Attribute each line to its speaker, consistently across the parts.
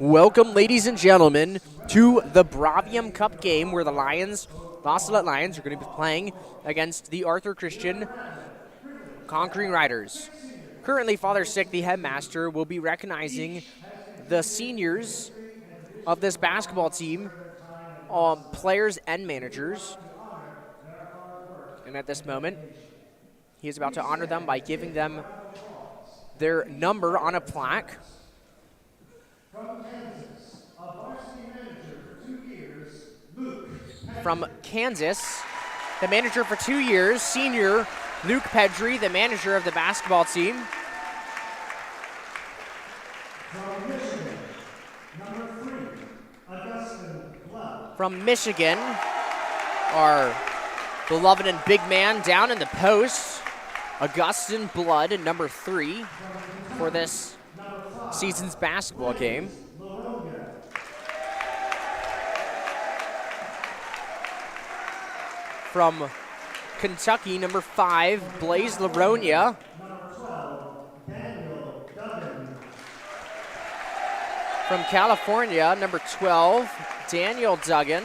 Speaker 1: Welcome, ladies and gentlemen, to the Bravium Cup game where the Salette Lions, are going to be playing against the Arthur Christian Conquering Riders. Currently, Father Sick, the headmaster, will be recognizing the seniors of this basketball team, players and managers. And at this moment, he is about to honor them by giving them their number on a plaque. From Kansas, the manager for 2 years, senior Luke Pedri, the manager of the basketball team. From Michigan, our beloved and big man down in the post, Augustin Blood at number 3 for this season's basketball game. From Kentucky, number 5, Blaze Laronia. From California, number 12, Daniel Duggan.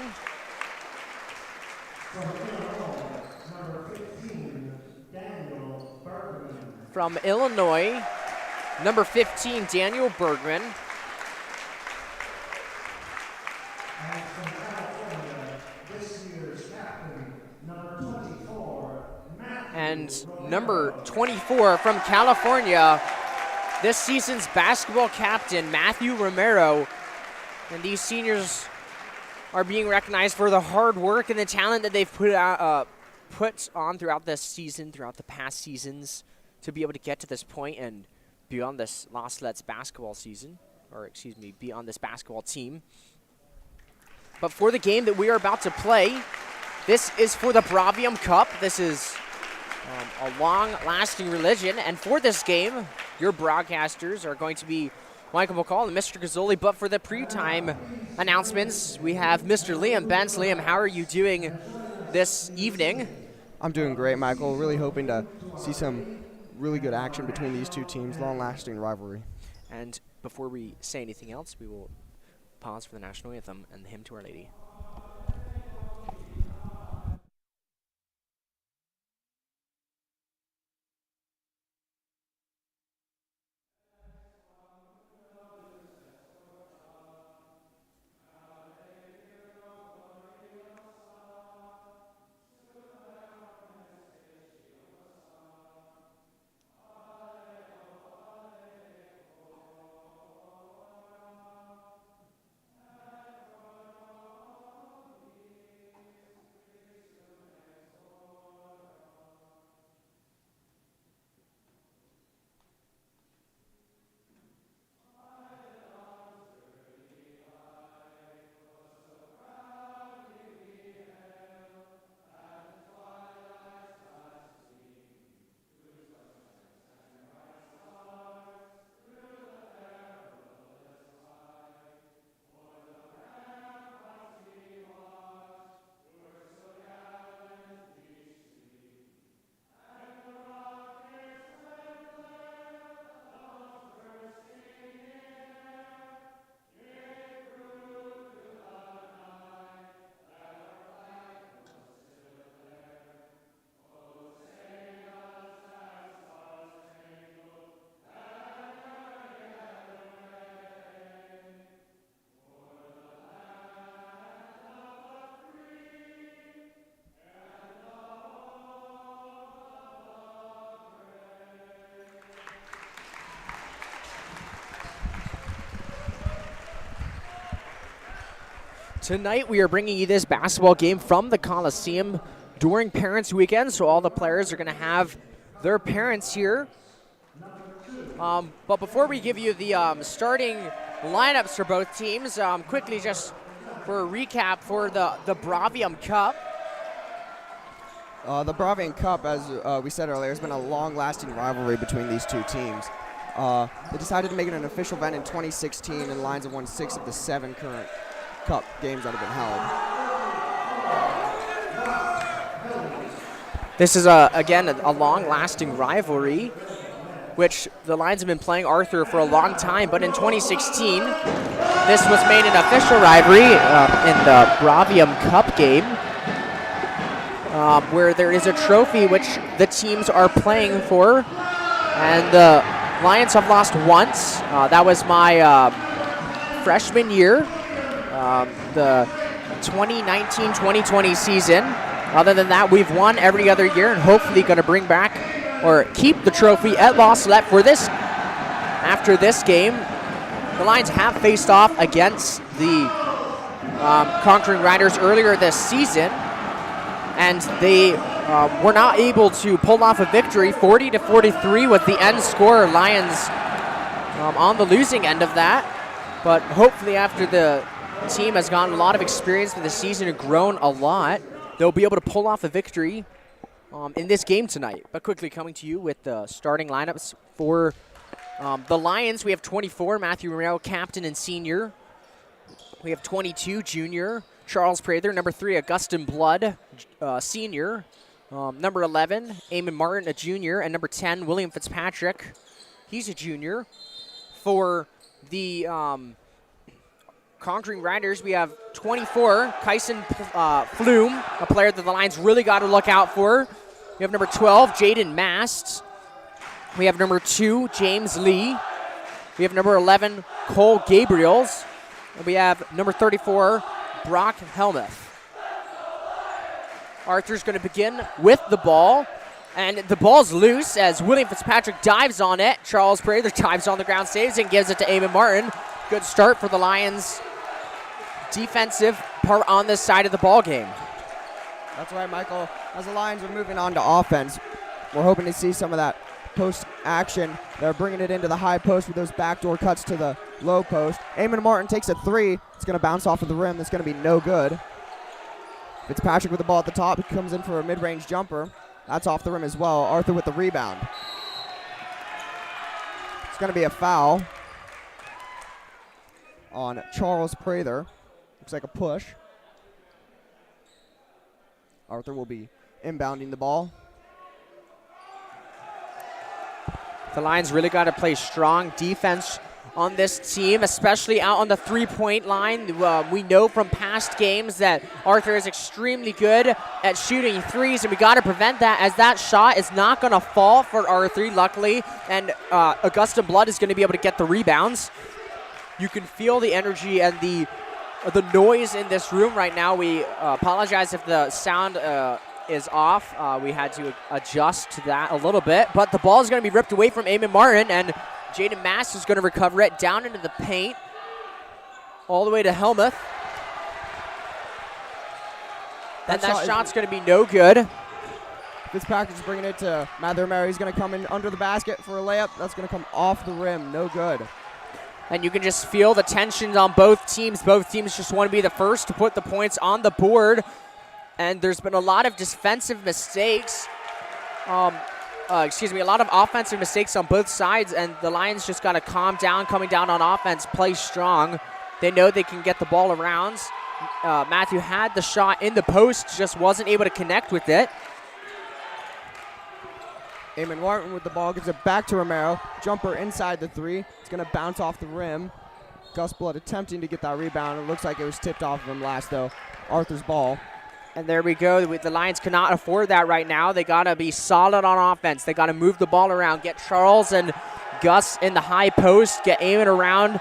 Speaker 1: From Illinois, number 15, Daniel Bergman. And number 24 from California, this season's basketball captain, Matthew Romero. And these seniors are being recognized for the hard work and the talent that they've put on throughout this season, throughout the past seasons, to be able to get to this point and beyond this Salette's basketball season, be on this basketball team. But for the game that we are about to play, this is for the Bravium Cup. This is a long-lasting religion, and for this game, your broadcasters are going to be Michael McCall and Mr. Gazzoli, but for the pre-time announcements, we have Mr. Liam Benz. Liam, how are you doing this evening?
Speaker 2: I'm doing great, Michael. Really hoping to see some really good action between these two teams, long-lasting rivalry.
Speaker 1: And before we say anything else, we will pause for the national anthem and the hymn to Our Lady. Tonight we are bringing you this basketball game from the Coliseum during Parents Weekend, so all the players are going to have their parents here. But before we give you the starting lineups for both teams, quickly just for a recap for the Bravium Cup.
Speaker 2: The Bravium Cup, as we said earlier, has been a long-lasting rivalry between these two teams. They decided to make it an official event in 2016, and Lions have won 6 of the 7 current Cup games that have been held.
Speaker 1: This is, again, a long-lasting rivalry which the Lions have been playing Arthur for a long time, but in 2016, this was made an official rivalry in the Bravium Cup game, where there is a trophy which the teams are playing for, and the Lions have lost once. That was my freshman year, the 2019-2020 season. Other than that, we've won every other year, and hopefully going to bring back or keep the trophy at Salette for this. After this game, the Lions have faced off against the Conquering Riders earlier this season, and they were not able to pull off a victory. 40-43 was the end score. Lions on the losing end of that, but hopefully after the team has gotten a lot of experience for the season and grown a lot, they'll be able to pull off a victory in this game tonight. But quickly coming to you with the starting lineups for the Lions. We have 24, Matthew Romero, captain and senior. We have 22, junior, Charles Prather. Number 3, Augustin Blood, senior. Number 11, Eamon Martin, a junior. And number 10, William Fitzpatrick. He's a junior. For the Conquering Riders, we have 24, Kyson Flume, a player that the Lions really got to look out for. We have number 12, Jaden Mast. We have number 2, James Lee. We have number 11, Cole Gabriels. And we have number 34, Brock Helmuth. Arthur's going to begin with the ball. And the ball's loose as William Fitzpatrick dives on it. Charles Prather dives on the ground, saves, and gives it to Eamon Martin. Good start for the Lions' defensive part on this side of the ball game.
Speaker 2: That's right, Michael. As the Lions are moving on to offense, we're hoping to see some of that post action. They're bringing it into the high post with those backdoor cuts to the low post. Eamon Martin takes a 3. It's going to bounce off of the rim. That's going to be no good. Fitzpatrick with the ball at the top. He comes in for a mid-range jumper. That's off the rim as well. Arthur with the rebound. It's going to be a foul on Charles Prather. Looks like a push. Arthur will be inbounding the ball.
Speaker 1: The Lions really got to play strong defense on this team, especially out on the three-point line. We know from past games that Arthur is extremely good at shooting threes, and we got to prevent that, as that shot is not going to fall for Arthur, luckily, and Augustin Blood is going to be able to get the rebounds. You can feel the energy and the noise in this room right now. We apologize if the sound is off. We had to adjust to that a little bit, but the ball is going to be ripped away from Eamon Martin, and Jaden Mast is going to recover it down into the paint, all the way to Helmuth. And that shot's going to be no good.
Speaker 2: Fitzpatrick's bringing it to Matthew Romero. He's going to come in under the basket for a layup. That's going to come off the rim. No good.
Speaker 1: And you can just feel the tensions on both teams. Both teams just want to be the first to put the points on the board. And there's been a lot of defensive mistakes. A lot of offensive mistakes on both sides, and the Lions just got to calm down, coming down on offense, play strong. They know they can get the ball around. Matthew had the shot in the post, just wasn't able to connect with it.
Speaker 2: Eamon Martin with the ball, gives it back to Romero. Jumper inside the 3. It's going to bounce off the rim. Gus Blood attempting to get that rebound. It looks like it was tipped off of him last, though. Arthur's ball.
Speaker 1: And there we go. The Lions cannot afford that right now. They got to be solid on offense. They got to move the ball around, get Charles and Gus in the high post, get Eamon around,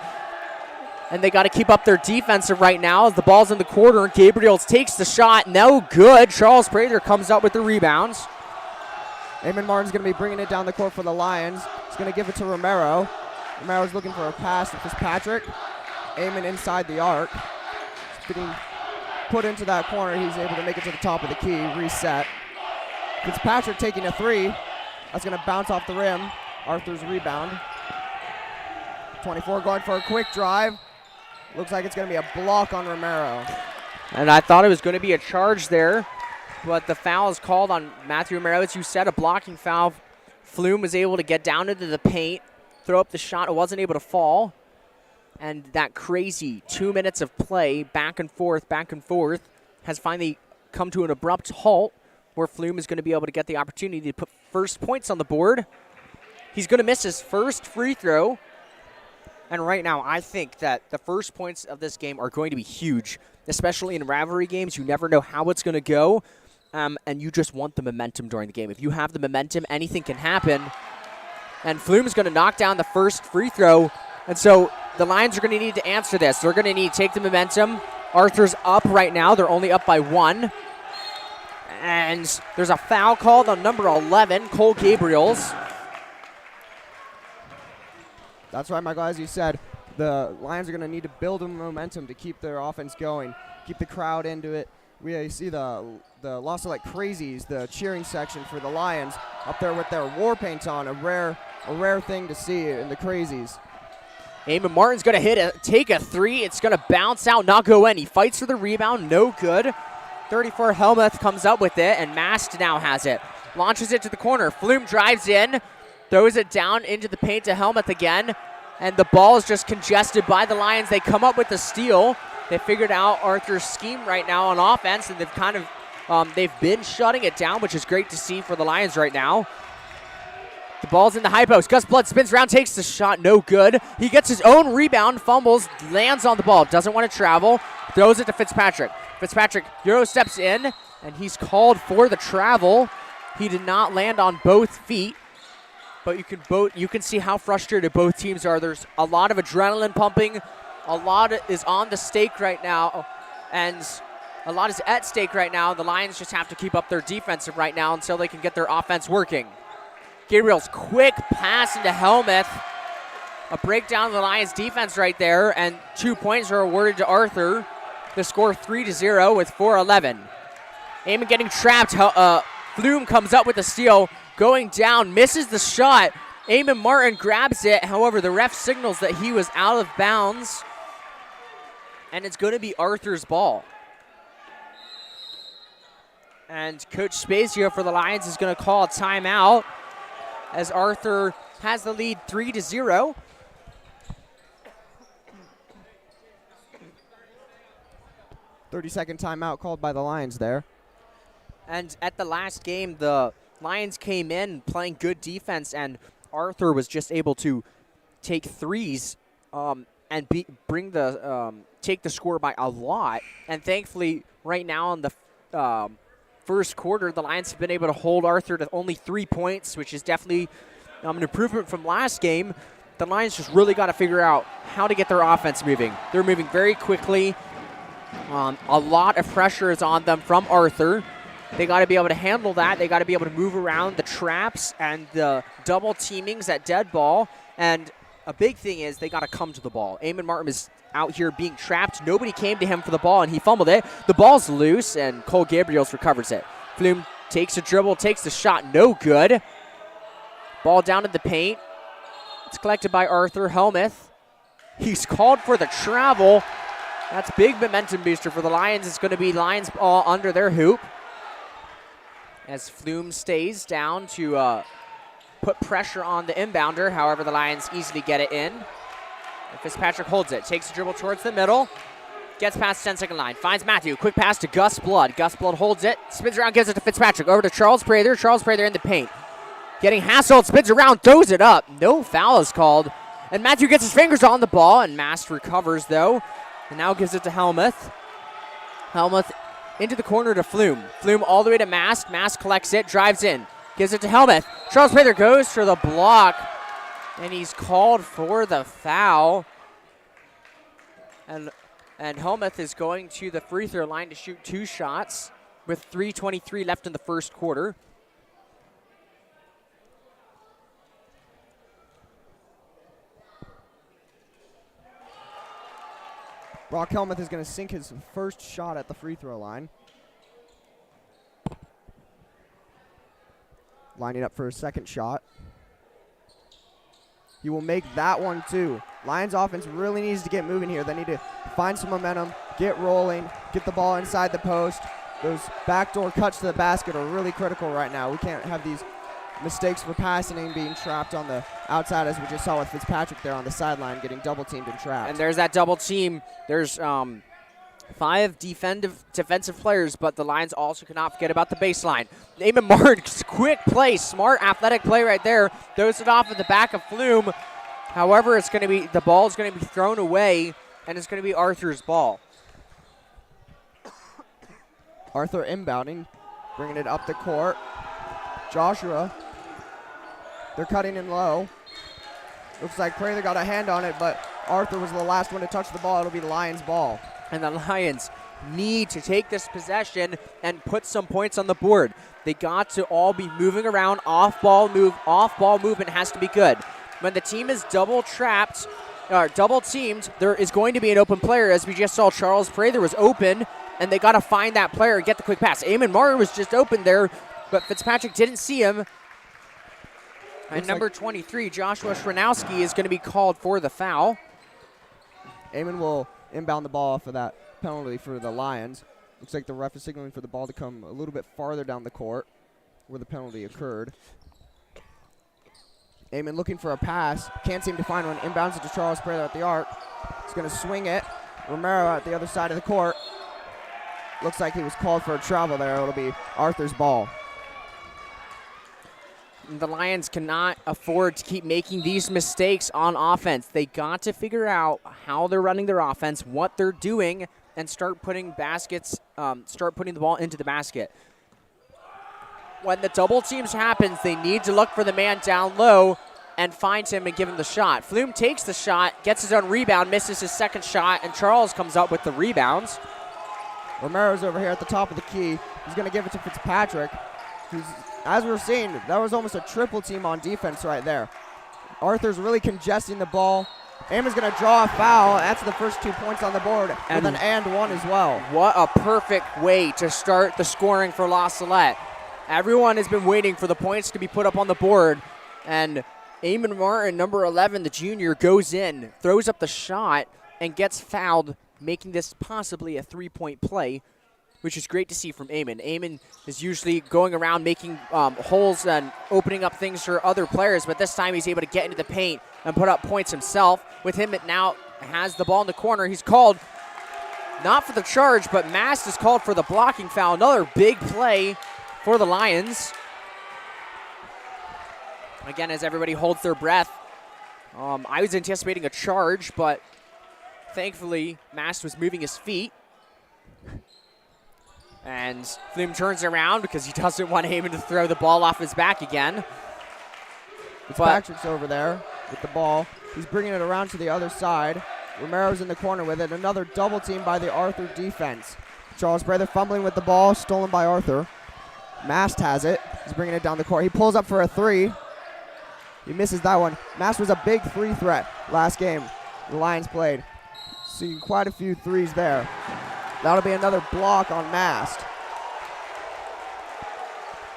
Speaker 1: and they got to keep up their defensive right now. The ball's in the corner. Gabriels takes the shot. No good. Charles Prather comes up with the rebounds.
Speaker 2: Eamon Martin's going to be bringing it down the court for the Lions. He's going to give it to Romero. Romero's looking for a pass to Fitzpatrick. Eamon inside the arc. He's getting put into that corner. He's able to make it to the top of the key. Reset. Fitzpatrick taking a 3. That's going to bounce off the rim. Arthur's rebound. 24 going for a quick drive. Looks like it's going to be a block on Romero.
Speaker 1: And I thought it was going to be a charge there, but the foul is called on Matthew Romero. As you said, a blocking foul. Flume was able to get down into the paint, throw up the shot. It wasn't able to fall. And that crazy 2 minutes of play, back and forth, has finally come to an abrupt halt, where Flume is going to be able to get the opportunity to put first points on the board. He's going to miss his first free throw. And right now, I think that the first points of this game are going to be huge, especially in rivalry games. You never know how it's going to go, and you just want the momentum during the game. If you have the momentum, anything can happen. And Flume's going to knock down the first free throw. And so the Lions are going to need to answer this. They're going to need to take the momentum. Arthur's up right now. They're only up by 1. And there's a foul called on number 11, Cole Gabriels.
Speaker 2: That's right, Michael. As you said, the Lions are going to need to build a momentum to keep their offense going, keep the crowd into it. We see the Los Salette Crazies, the cheering section for the Lions, up there with their war paint on, a rare thing to see in the Crazies.
Speaker 1: Eamon Martin's going to take a 3. It's going to bounce out, not go in. He fights for the rebound, no good. 34 Helmuth comes up with it, and Mast now has it. Launches it to the corner. Flume drives in, throws it down into the paint to Helmuth again, and the ball is just congested by the Lions. They come up with the steal. They figured out Arthur's scheme right now on offense, and they've been shutting it down, which is great to see for the Lions right now. The ball's in the high post. Gus Blood spins around, takes the shot, no good. He gets his own rebound, fumbles, lands on the ball, doesn't want to travel, throws it to Fitzpatrick. Fitzpatrick Euro steps in, and he's called for the travel. He did not land on both feet, but you can see how frustrated both teams are. There's a lot of adrenaline pumping. A lot is on the stake right now, and a lot is at stake right now. The Lions just have to keep up their defensive right now until they can get their offense working. Gabriel's quick pass into Helmuth. A breakdown of the Lions defense right there, and 2 points are awarded to Arthur. The score 3-0 with 4:11. Eamon getting trapped. Flume comes up with a steal, going down, misses the shot. Eamon Martin grabs it. However, the ref signals that he was out of bounds, and it's going to be Arthur's ball. And Coach Spazio for the Lions is going to call a timeout as Arthur has the lead 3-0.
Speaker 2: Thirty-second timeout called by the Lions there.
Speaker 1: And at the last game, the Lions came in playing good defense, and Arthur was just able to take threes and take the score by a lot. And thankfully, right now in the first quarter, the Lions have been able to hold Arthur to only 3 points, which is definitely an improvement from last game. The Lions just really got to figure out how to get their offense moving. They're moving very quickly. A lot of pressure is on them from Arthur. They got to be able to handle that. They got to be able to move around the traps and the double teamings at dead ball. And a big thing is they got to come to the ball. Eamon Martin is out here being trapped. Nobody came to him for the ball, and he fumbled it. The ball's loose, and Cole Gabriels recovers it. Flume takes a dribble, takes the shot, no good. Ball down in the paint. It's collected by Arthur Helmuth. He's called for the travel. That's big momentum booster for the Lions. It's going to be Lions ball under their hoop as Flume stays down to put pressure on the inbounder. However, the Lions easily get it in. And Fitzpatrick holds it, takes the dribble towards the middle, gets past 10-second line, finds Matthew. Quick pass to Gus Blood. Gus Blood holds it, spins around, gives it to Fitzpatrick. Over to Charles Prather. Charles Prather in the paint. Getting hassled, spins around, throws it up. No foul is called. And Matthew gets his fingers on the ball, and Mast recovers, though. And now gives it to Helmuth. Helmuth into the corner to Flume. Flume all the way to Mast. Mast collects it, drives in, gives it to Helmuth. Charles Prather goes for the block, and he's called for the foul. And Helmuth is going to the free throw line to shoot 2 shots with 3:23 left in the first quarter.
Speaker 2: Brock Helmuth is going to sink his first shot at the free throw line. Lining up for a second shot. He will make that one too. Lions offense really needs to get moving here. They need to find some momentum, get rolling, get the ball inside the post. Those backdoor cuts to the basket are really critical right now. We can't have these mistakes for passing and being trapped on the outside, as we just saw with Fitzpatrick there on the sideline getting double teamed and trapped.
Speaker 1: And there's that double team. There's 5 defensive players, but the Lions also cannot forget about the baseline. Eamon Martin, quick play, smart athletic play right there. Throws it off at the back of Flume. However, it's going to be, the ball is going to be thrown away, and it's going to be Arthur's ball.
Speaker 2: Arthur inbounding, bringing it up the court. Joshua, they're cutting in low. Looks like Prather got a hand on it, but Arthur was the last one to touch the ball. It'll be the Lions' ball.
Speaker 1: And the Lions need to take this possession and put some points on the board. They got to all be moving around. Off-ball movement has to be good. When the team is double teamed, there is going to be an open player. As we just saw, Charles Prather was open, and they got to find that player and get the quick pass. Eamon Martin was just open there, but Fitzpatrick didn't see him. And number 23, Joshua Shranowski, is going to be called for the foul.
Speaker 2: Eamon will inbound the ball off of that penalty for the Lions. Looks like the ref is signaling for the ball to come a little bit farther down the court where the penalty occurred. Eamon looking for a pass. Can't seem to find one. Inbounds it to Charles Prather at the arc. He's going to swing it. Romero at the other side of the court. Looks like he was called for a travel there. It'll be Arthur's ball.
Speaker 1: The Lions cannot afford to keep making these mistakes on offense. They got to figure out how they're running their offense, what they're doing, and start putting the ball into the basket. When the double teams happens, they need to look for the man down low and find him and give him the shot. Flume takes the shot, gets his own rebound, misses his second shot, and Charles comes up with the rebounds.
Speaker 2: Romero's over here at the top of the key. He's going to give it to Fitzpatrick, who's, as we're seeing, that was almost a triple team on defense right there. Arthur's really congesting the ball. Eamon's going to draw a foul. That's the first 2 points on the board, and with an and one as well.
Speaker 1: What a perfect way to start the scoring for La Salette. Everyone has been waiting for the points to be put up on the board, and Eamon Martin, number 11, the junior, goes in, throws up the shot, and gets fouled, making this possibly a 3-point play, which is great to see from Eamon. Eamon is usually going around making holes and opening up things for other players, but this time he's able to get into the paint and put up points himself. With him, it now has the ball in the corner. He's called not for the charge, but Mast is called for the blocking foul. Another big play for the Lions. Again, as everybody holds their breath, I was anticipating a charge, but thankfully Mast was moving his feet. And Flume turns around because he doesn't want Eamon to throw the ball off his back again.
Speaker 2: Fitzpatrick's over there with the ball. He's bringing it around to the other side. Romero's in the corner with it. Another double team by the Arthur defense. Charles Prather fumbling with the ball, stolen by Arthur. Mast has it. He's bringing it down the court. He pulls up for a three. He misses that one. Mast was a big three threat last game the Lions played. Seeing quite a few threes there. That'll be another block on Mast.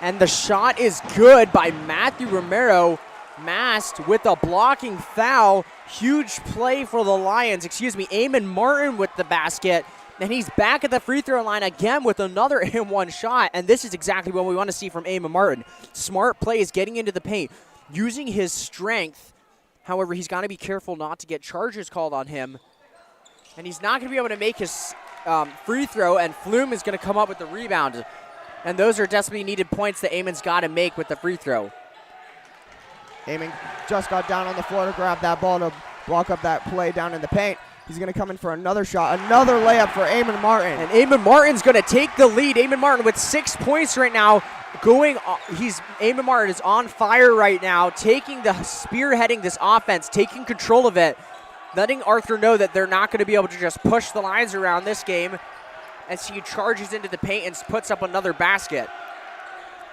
Speaker 1: And the shot is good by Matthew Romero. Mast with a blocking foul. Huge play for the Lions. Eamon Martin with the basket. And he's back at the free throw line again with another and-one shot. And this is exactly what we want to see from Eamon Martin. Smart plays, getting into the paint, using his strength. However, he's got to be careful not to get charges called on him. And he's not going to be able to make his free throw, and Flume is going to come up with the rebound. And those are desperately needed points that Eamon's got to make with the free throw.
Speaker 2: Eamon just got down on the floor to grab that ball to block up that play down in the paint. He's going to come in for another shot, another layup for Eamon Martin.
Speaker 1: And Eamon Martin's going to take the lead. Eamon Martin with 6 points right now. Eamon Martin is on fire right now, spearheading this offense, taking control of it, letting Arthur know that they're not going to be able to just push the Lions around this game, as he charges into the paint and puts up another basket.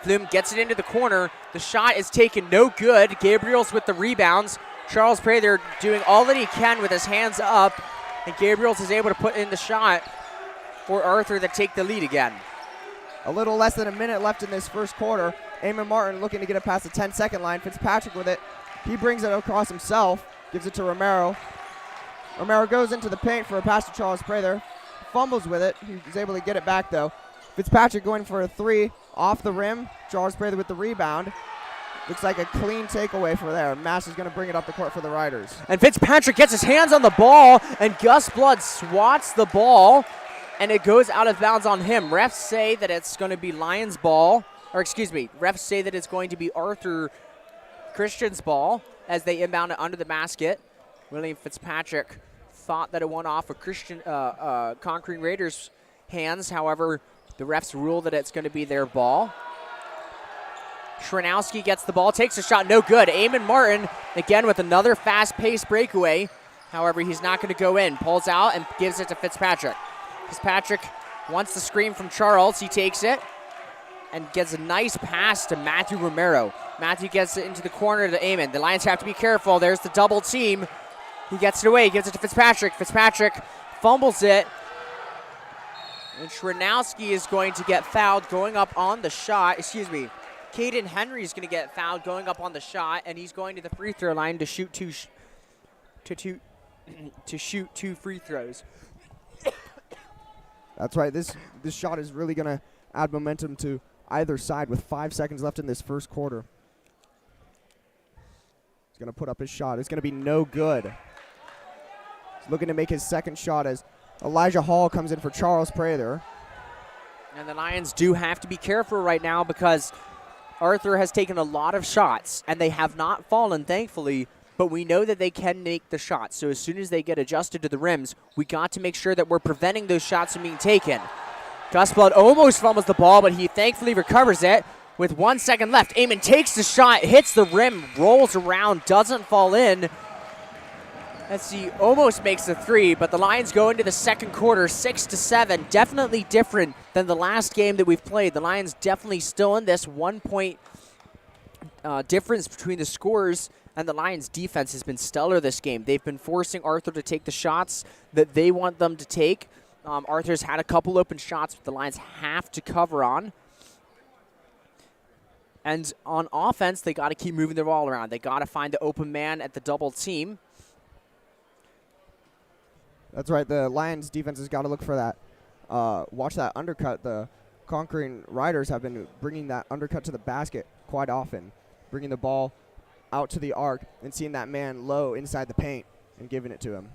Speaker 1: Flume gets it into the corner. The shot is taken, no good. Gabriel's with the rebounds. Charles Prather doing all that he can with his hands up, and Gabriel's is able to put in the shot for Arthur to take the lead again.
Speaker 2: A little less than a minute left in this first quarter. Eamon Martin looking to get it past the 10-second line. Fitzpatrick with it. He brings it across himself, gives it to Romero. Romero goes into the paint for a pass to Charles Prather. Fumbles with it. He's able to get it back, though. Fitzpatrick going for a three off the rim. Charles Prather with the rebound. Looks like a clean takeaway for there. Mast is going to bring it up the court for the Riders.
Speaker 1: And Fitzpatrick gets his hands on the ball, and Gus Blood swats the ball. and it goes out of bounds on him. Refs say that it's going to be Lions ball, or excuse me, refs say that it's going to be Arthur Christian's ball as they inbound it under the basket. William Fitzpatrick thought that it went off of Concrete Raiders' hands. However, the refs rule that it's going to be their ball. Shranowski gets the ball, takes a shot, no good. Eamon Martin, again with another fast-paced breakaway. However, he's not going to go in. Pulls out and gives it to Fitzpatrick. Fitzpatrick wants the screen from Charles. He takes it and gets a nice pass to Matthew Romero. Matthew gets it into the corner to Eamon. The Lions have to be careful. There's the double team. He gets it away. He gives it to Fitzpatrick. Fitzpatrick fumbles it. And Shranowski is going to get fouled going up on the shot. Excuse me. Caden Henry is going to get fouled going up on the shot, and he's going to the free throw line to shoot two free throws.
Speaker 2: That's right. This shot is really going to add momentum to either side with 5 seconds left in this first quarter. He's going to put up his shot. It's going to be no good. He's looking to make his second shot as Elijah Hall comes in for Charles Prather.
Speaker 1: And the Lions do have to be careful right now because Arthur has taken a lot of shots, and they have not fallen, thankfully, but we know that they can make the shots. So as soon as they get adjusted to the rims, we got to make sure that we're preventing those shots from being taken. Gus Blood almost fumbles the ball, but he thankfully recovers it with 1 second left. Eamon takes the shot, hits the rim, rolls around, doesn't fall in. Let's see, almost makes the three, but the Lions go into the second quarter 6-7. Definitely different than the last game that we've played. The Lions definitely still in this 1 point difference between the scores, and the Lions defense has been stellar this game. They've been forcing Arthur to take the shots that they want them to take. Arthur's had a couple open shots that the Lions have to cover on. And on offense, they got to keep moving the ball around. They got to find the open man at the double team.
Speaker 2: That's right. The Lions defense has got to look for that. Watch that undercut. The Conquering Riders have been bringing that undercut to the basket quite often, bringing the ball out to the arc and seeing that man low inside the paint and giving it to him.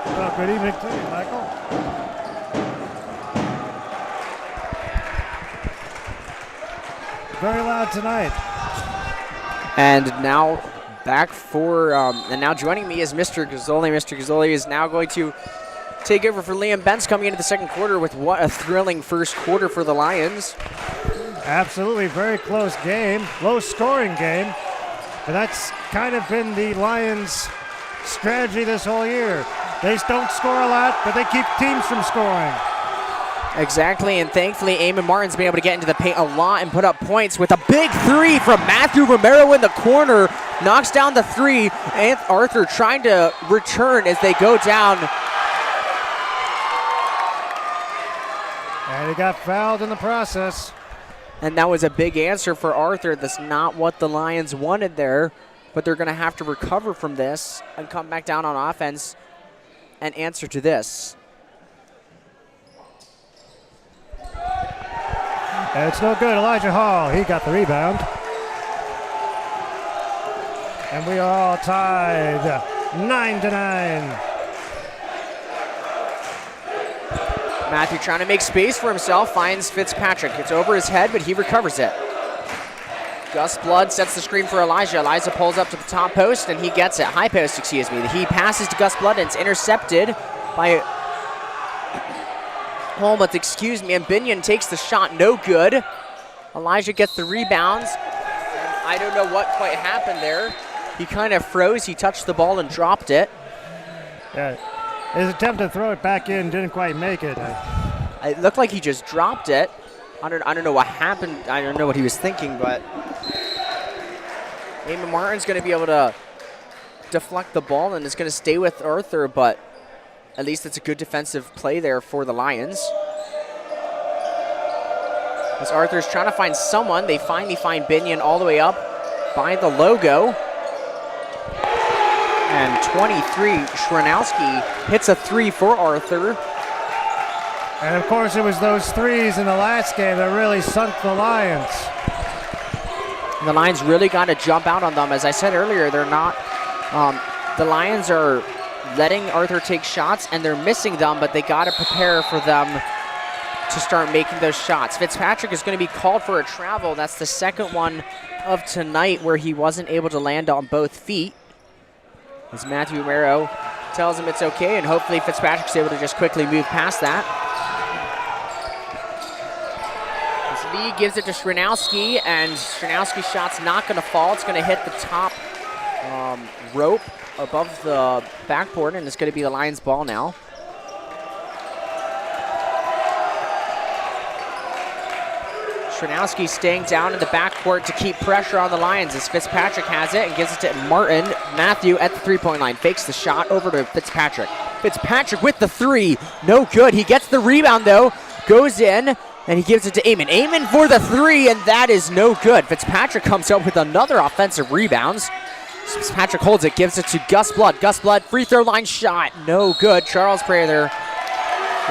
Speaker 3: Well, good evening to you, Michael. Very loud tonight.
Speaker 1: And now back for, and now joining me is Mr. Gazzoli. Mr. Gazzoli is now going to take over for Liam Bentz coming into the second quarter with what a thrilling first quarter for the Lions.
Speaker 3: Absolutely, very close game, low-scoring game. And that's kind of been the Lions' strategy this whole year. They don't score a lot, but they keep teams from scoring.
Speaker 1: Exactly, and thankfully, Eamon Martin's been able to get into the paint a lot and put up points with a big three from Matthew Romero in the corner. Knocks down the three, and Arthur trying to return as they go down.
Speaker 3: And he got fouled in the process.
Speaker 1: And that was a big answer for Arthur. That's not what the Lions wanted there, but they're going to have to recover from this and come back down on offense and answer to this.
Speaker 3: It's no good. Elijah Hall, he got the rebound. And we are all tied 9-9.
Speaker 1: Matthew trying to make space for himself, finds Fitzpatrick. It's over his head, but he recovers it. Gus Blood sets the screen for Elijah. Elijah pulls up to the top post, and he gets it. High post, excuse me. He passes to Gus Blood, and it's intercepted by Holmouth, excuse me. And Binion takes the shot, no good. Elijah gets the rebounds. I don't know what quite happened there. He kind of froze. He touched the ball and dropped it.
Speaker 3: Yeah, his attempt to throw it back in didn't quite make it.
Speaker 1: It looked like he just dropped it. I don't know what happened. I don't know what he was thinking, but Eamon Martin's going to be able to deflect the ball, and it's going to stay with Arthur, but at least it's a good defensive play there for the Lions. As Arthur's trying to find someone, they finally find Binion all the way up by the logo. And 23, Shranowski hits a 3 for Arthur.
Speaker 3: And of course, it was those threes in the last game that really sunk the Lions.
Speaker 1: The Lions really got to jump out on them. As I said earlier, they're not, the Lions are letting Arthur take shots and they're missing them, but they got to prepare for them to start making those shots. Fitzpatrick is going to be called for a travel. That's the second one of tonight where he wasn't able to land on both feet. As Matthew Romero tells him it's okay, and hopefully Fitzpatrick's able to just quickly move past that. As Lee gives it to Shranowski, and Shranowski's shot's not going to fall. It's going to hit the top rope above the backboard, and it's going to be the Lions' ball now. Shranowski staying down in the backcourt to keep pressure on the Lions as Fitzpatrick has it and gives it to Martin. Matthew at the three-point line fakes the shot over to Fitzpatrick. Fitzpatrick with the three, no good. He gets the rebound though, goes in, and he gives it to Amon. Amon for the three, and that is no good. Fitzpatrick comes up with another offensive rebounds. Fitzpatrick holds it, gives it to Gus Blood. Gus Blood, free throw line shot, no good. Charles Prather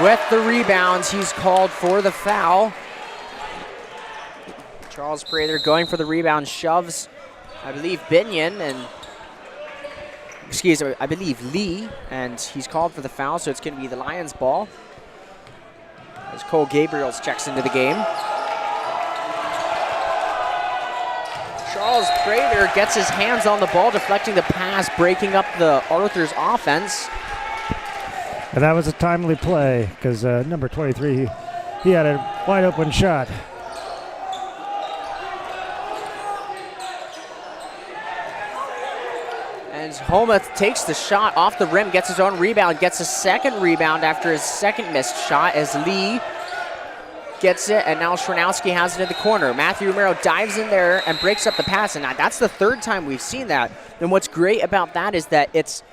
Speaker 1: with the rebounds. He's called for the foul. Charles Prather going for the rebound, shoves, I believe, Binion, and, excuse me, I believe Lee, and he's called for the foul, so it's going to be the Lions' ball. As Cole Gabriels checks into the game. Charles Prather gets his hands on the ball, deflecting the pass, breaking up the Arthur's offense.
Speaker 3: And that was a timely play, because number 23, he had a wide open shot.
Speaker 1: And Homa takes the shot off the rim, gets his own rebound, gets a second rebound after his second missed shot as Lee gets it, and now Shranowski has it in the corner. Matthew Romero dives in there and breaks up the pass, and that's the third time we've seen that. And what's great about that is that it's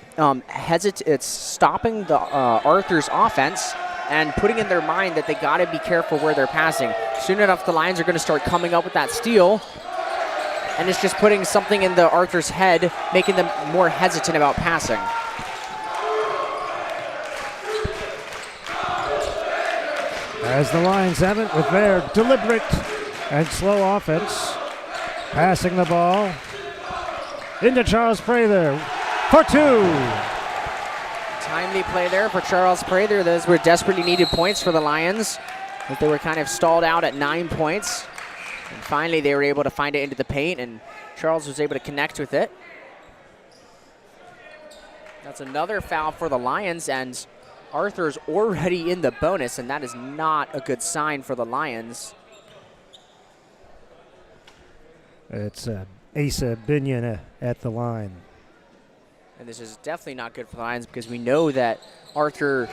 Speaker 1: stopping the Arthur's offense and putting in their mind that they got to be careful where they're passing. Soon enough, the Lions are going to start coming up with that steal. And it's just putting something in the Arthur's head, making them more hesitant about passing.
Speaker 3: As the Lions have it with their deliberate and slow offense, passing the ball into Charles Prather for two.
Speaker 1: Timely play there for Charles Prather. Those were desperately needed points for the Lions, but they were kind of stalled out at 9 points. And finally, they were able to find it into the paint, and Charles was able to connect with it. That's another foul for the Lions, and Arthur's already in the bonus, and that is not a good sign for the Lions.
Speaker 3: It's Asa Binion at the line.
Speaker 1: And this is definitely not good for the Lions because we know that Arthur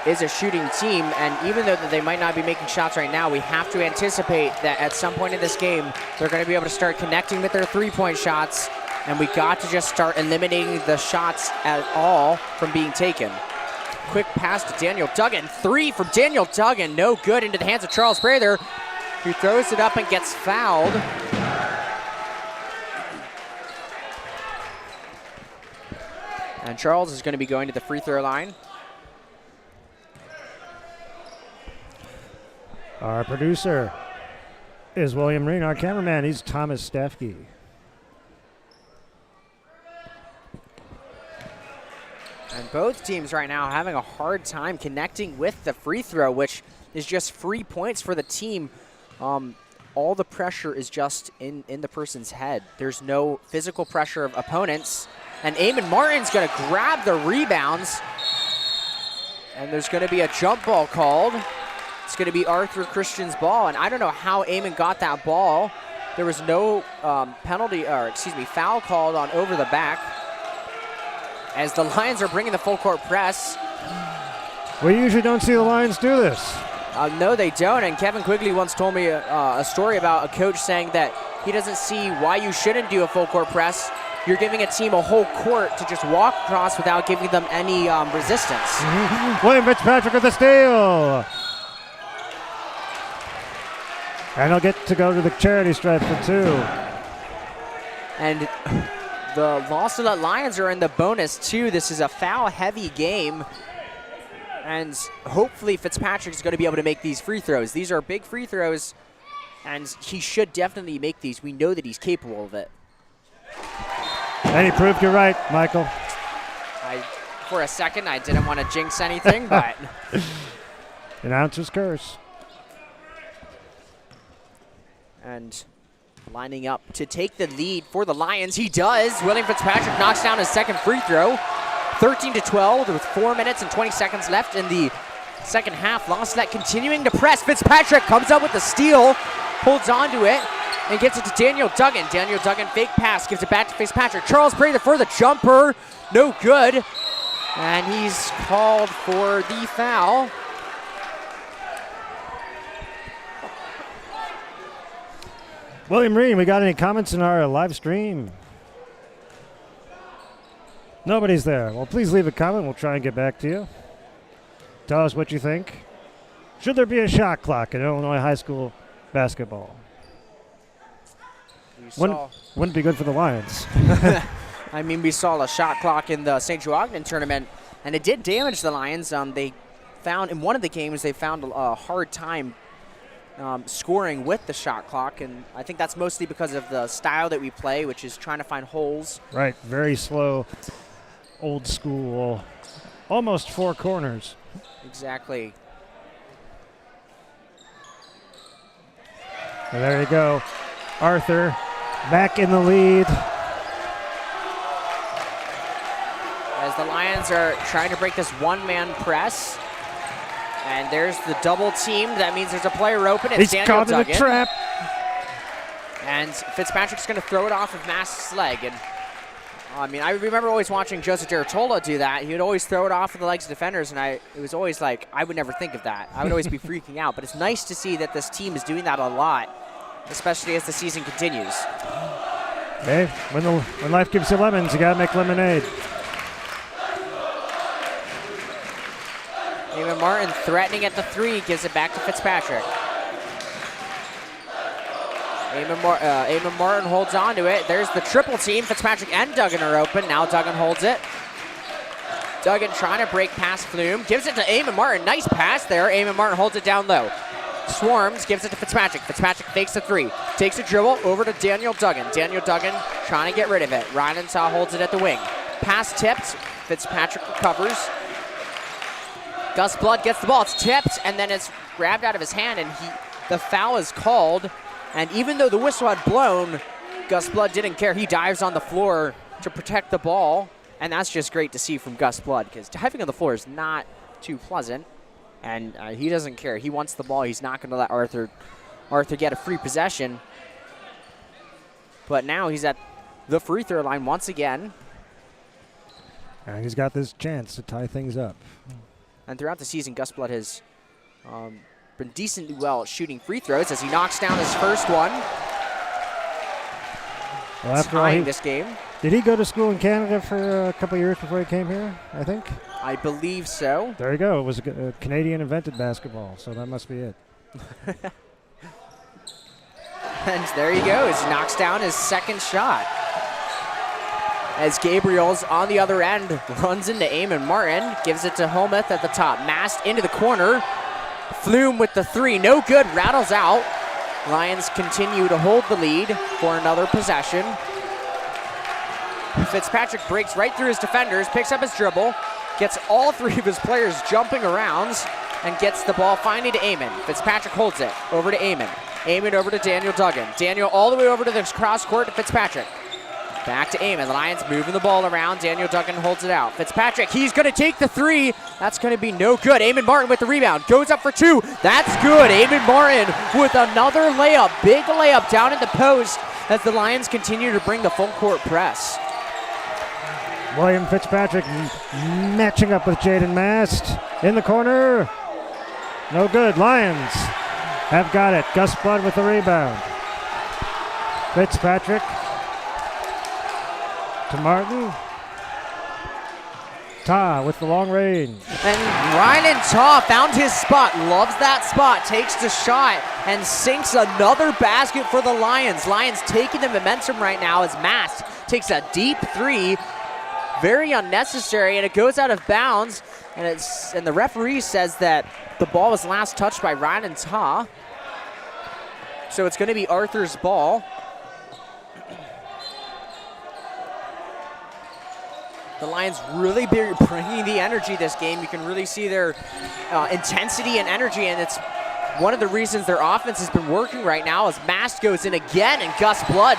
Speaker 1: is a shooting team, and even though they might not be making shots right now, we have to anticipate that at some point in this game, they're going to be able to start connecting with their three-point shots, and we got to just start eliminating the shots at all from being taken. Quick pass to Daniel Duggan. Three from Daniel Duggan, no good, into the hands of Charles Prather, who throws it up and gets fouled. And Charles is going to be going to the free throw line.
Speaker 3: Our producer is William Reen. Our cameraman, he's Thomas Stefke.
Speaker 1: And both teams right now having a hard time connecting with the free throw, which is just free points for the team. All the pressure is just in the person's head. There's no physical pressure of opponents. And Amon Martin's going to grab the rebounds. And there's going to be a jump ball called. It's going to be Arthur Christian's ball. And I don't know how Amon got that ball. There was no foul called on over the back. As the Lions are bringing the full court press.
Speaker 3: We usually don't see the Lions do this.
Speaker 1: No, they don't. And Kevin Quigley once told me a story about a coach saying that he doesn't see why you shouldn't do a full court press. You're giving a team a whole court to just walk across without giving them any resistance.
Speaker 3: William Fitzpatrick with the steal. And he'll get to go to the charity stripe for two.
Speaker 1: And the Salette Lions are in the bonus too. This is a foul-heavy game. And hopefully Fitzpatrick is going to be able to make these free throws. These are big free throws, and he should definitely make these. We know that he's capable of it.
Speaker 3: And he proved you're right, Michael.
Speaker 1: For a second, I didn't want to jinx anything, but...
Speaker 3: Announcer's curse.
Speaker 1: And lining up to take the lead for the Lions. He does. William Fitzpatrick knocks down his second free throw. 13-12 with 4 minutes and 20 seconds left in the second half. Salette continuing to press. Fitzpatrick comes up with the steal, holds on to it, and gives it to Daniel Duggan. Daniel Duggan, fake pass, gives it back to Fitzpatrick. Charles Prather for the jumper. No good. And he's called for the foul.
Speaker 3: William Reen, we got any comments in our live stream? Nobody's there. Well, please leave a comment. We'll try and get back to you. Tell us what you think. Should there be a shot clock in Illinois high school basketball? Wouldn't be good for the Lions.
Speaker 1: I mean, we saw a shot clock in the St. Joe Ogden tournament, and it did damage the Lions. They found, in one of the games, they found a hard time scoring with the shot clock, and I think that's mostly because of the style that we play, which is trying to find holes.
Speaker 3: Right, very slow, old school, almost four corners.
Speaker 1: Exactly.
Speaker 3: And there you go. Arthur back in the lead.
Speaker 1: As the Lions are trying to break this one-man press. And there's the double team. That means there's a player open. It's
Speaker 3: He's
Speaker 1: Daniel
Speaker 3: caught in
Speaker 1: Duggan.
Speaker 3: a trap.
Speaker 1: And Fitzpatrick's going to throw it off of Mast's leg. And I mean, I remember always watching Joseph Deratola do that. He would always throw it off of the legs of defenders, and it was always like, I would never think of that. I would always be freaking out. But it's nice to see that this team is doing that a lot, especially as the season continues.
Speaker 3: Hey, when life gives you lemons, you got to make lemonade.
Speaker 1: Eamon Martin threatening at the three, gives it back to Fitzpatrick. Eamon Martin holds on to it. There's the triple team. Fitzpatrick and Duggan are open. Now Duggan holds it. Duggan trying to break past Flume. Gives it to Eamon Martin. Nice pass there. Eamon Martin holds it down low. Swarms, gives it to Fitzpatrick. Fitzpatrick fakes the three. Takes a dribble over to Daniel Duggan. Daniel Duggan trying to get rid of it. Ryan Saw holds it at the wing. Pass tipped. Fitzpatrick recovers. Gus Blood gets the ball. It's tipped, and then it's grabbed out of his hand, and the foul is called. And even though the whistle had blown, Gus Blood didn't care. He dives on the floor to protect the ball, and that's just great to see from Gus Blood, because diving on the floor is not too pleasant, and he doesn't care. He wants the ball. He's not going to let Arthur get a free possession. But now he's at the free throw line once again.
Speaker 3: And he's got this chance to tie things up.
Speaker 1: And throughout the season, Gus Blood has been decently well at shooting free throws as he knocks down his first one.
Speaker 3: Well, after all,
Speaker 1: this game.
Speaker 3: Did he go to school in Canada for a couple of years before he came here, I think?
Speaker 1: I believe so.
Speaker 3: There you go. It was a Canadian invented basketball, so that must be it.
Speaker 1: And there he goes. Knocks down his second shot. As Gabriel's on the other end, runs into Eamon Martin, gives it to Helmuth at the top. Mast into the corner. Flume with the three, no good, rattles out. Lions continue to hold the lead for another possession. Fitzpatrick breaks right through his defenders, picks up his dribble, gets all three of his players jumping around, and gets the ball finally to Eamon. Fitzpatrick holds it, over to Eamon. Eamon over to Daniel Duggan. Daniel all the way over to the cross court to Fitzpatrick. Back to Eamon. The Lions moving the ball around. Daniel Duggan holds it out. Fitzpatrick, he's going to take the three. That's going to be no good. Eamon Martin with the rebound. Goes up for two. That's good. Eamon Martin with another layup. Big layup down in the post as the Lions continue to bring the full court press.
Speaker 3: William Fitzpatrick matching up with Jaden Mast. In the corner. No good. Lions have got it. Gus Blood with the rebound. Fitzpatrick to Martin. Ta with the long range.
Speaker 1: And Ryan Ta found his spot. Loves that spot. Takes the shot. and sinks another basket for the Lions. Lions taking the momentum right now as Mast takes a deep three. Very unnecessary, and it goes out of bounds. And the referee says that the ball was last touched by Ryan Ta. So it's going to be Arthur's ball. The Lions really bringing the energy this game. You can really see their intensity and energy, and it's one of the reasons their offense has been working right now as Mast goes in again, and Gus Blood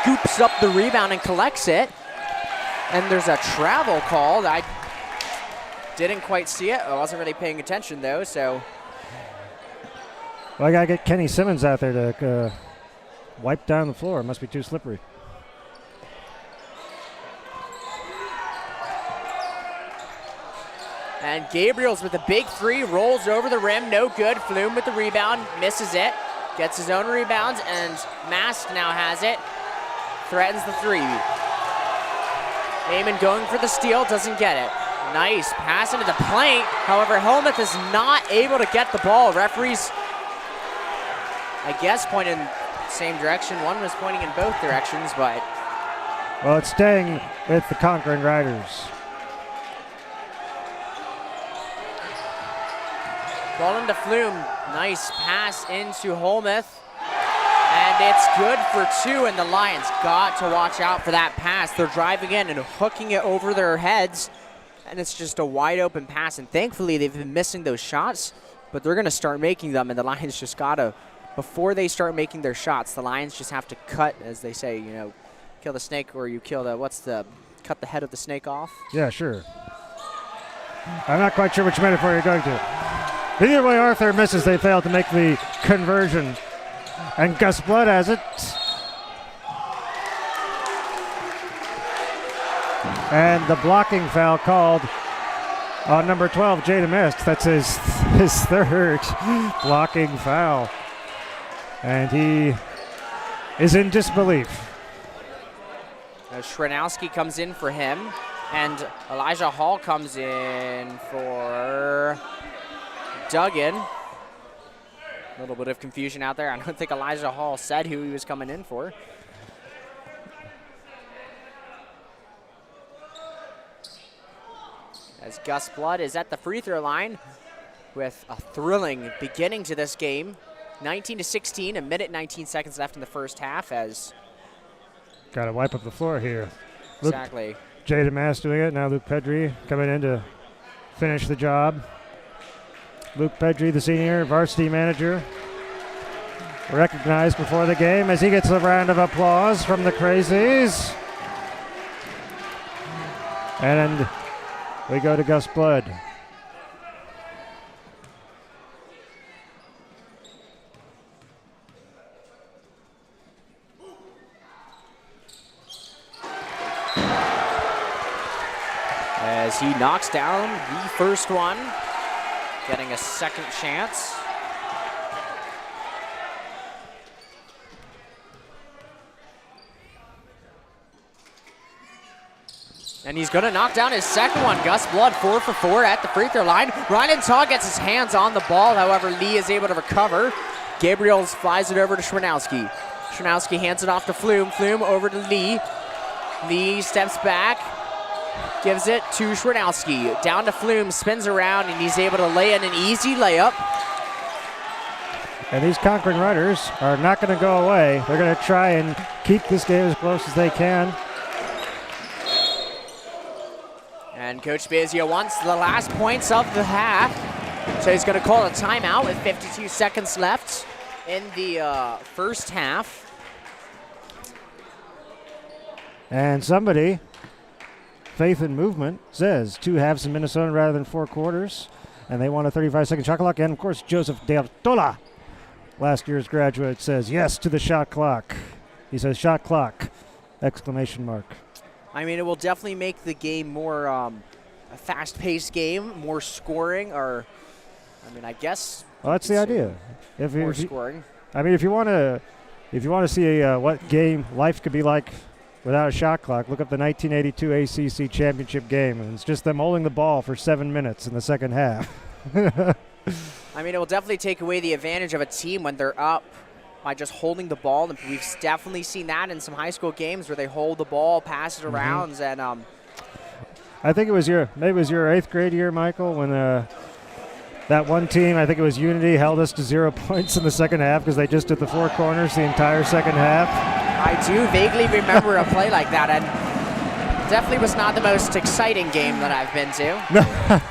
Speaker 1: scoops up the rebound and collects it. And there's a travel called. I didn't quite see it. I wasn't really paying attention, though, so.
Speaker 3: Well, I got to get Kenny Simmons out there to wipe down the floor. It must be too slippery.
Speaker 1: And Gabriels with a big three, rolls over the rim, no good. Flume with the rebound, misses it, gets his own rebound, and Mast now has it, threatens the three. Eamon going for the steal, doesn't get it. Nice pass into the paint. However, Helmuth is not able to get the ball. Referees, I guess, point in the same direction. One was pointing in both directions, but.
Speaker 3: Well, it's staying with the Conquering Riders.
Speaker 1: Ball into Flume. Nice pass into Helmuth. And it's good for two, and the Lions got to watch out for that pass. They're driving in and hooking it over their heads, and it's just a wide open pass. And thankfully, they've been missing those shots, but they're going to start making them, and the Lions just got to, before they start making their shots, the Lions just have to cut, as they say, you know, kill the snake, or you kill the, cut the head of the snake off?
Speaker 3: Yeah, sure. I'm not quite sure which metaphor you're going to. But either way Arthur misses, they fail to make the conversion. And Gus Blood has it. And the blocking foul called on number 12, Jada Mist. That's his third blocking foul. And he is in disbelief.
Speaker 1: Shranowski comes in for him, and Elijah Hall comes in for Duggan. A little bit of confusion out there. I don't think Elijah Hall said who he was coming in for. As Gus Blood is at the free throw line with a thrilling beginning to this game. 19-16, a minute 19 seconds left in the first half as.
Speaker 3: Got to wipe up the floor here.
Speaker 1: Exactly.
Speaker 3: Jada Mass doing it. Now Luke Pedri coming in to finish the job. Luke Pedri, the senior varsity manager, recognized before the game as he gets a round of applause from the Crazies. And we go to Gus Blood.
Speaker 1: As he knocks down the first one, getting a second chance. And he's going to knock down his second one. Gus Blood 4 for 4 at the free throw line. Ryan Taw gets his hands on the ball. However, Lee is able to recover. Gabriels flies it over to Shranowski. Shranowski hands it off to Flume. Flume over to Lee. Lee steps back. Gives it to Shranowski. Down to Flume, spins around, and he's able to lay in an easy layup.
Speaker 3: And these Conquering Riders are not going to go away. They're going to try and keep this game as close as they can.
Speaker 1: And Coach Bazio wants the last points of the half. So he's going to call a timeout with 52 seconds left in the first half.
Speaker 3: And somebody, Faith and Movement, says 2 halves in Minnesota rather than 4 quarters. And they want a 35-second shot clock. And, of course, Joseph De Altola, last year's graduate, says yes to the shot clock. He says shot clock, exclamation mark.
Speaker 1: I mean, it will definitely make the game more a fast-paced game, more scoring, or, I mean, I guess.
Speaker 3: Well, that's the idea.
Speaker 1: More scoring.
Speaker 3: I mean, if you want to see what game life could be like without a shot clock, look up the 1982 ACC championship game. And it's just them holding the ball for 7 minutes in the second half.
Speaker 1: I mean, it will definitely take away the advantage of a team when they're up by just holding the ball. And we've definitely seen that in some high school games where they hold the ball, pass it around, and
Speaker 3: I think maybe it was your 8th grade year, Michael, when that one team, I think it was Unity, held us to 0 points in the second half because they just did the 4 corners the entire second half.
Speaker 1: I do vaguely remember a play like that, and definitely was not the most exciting game that I've been to.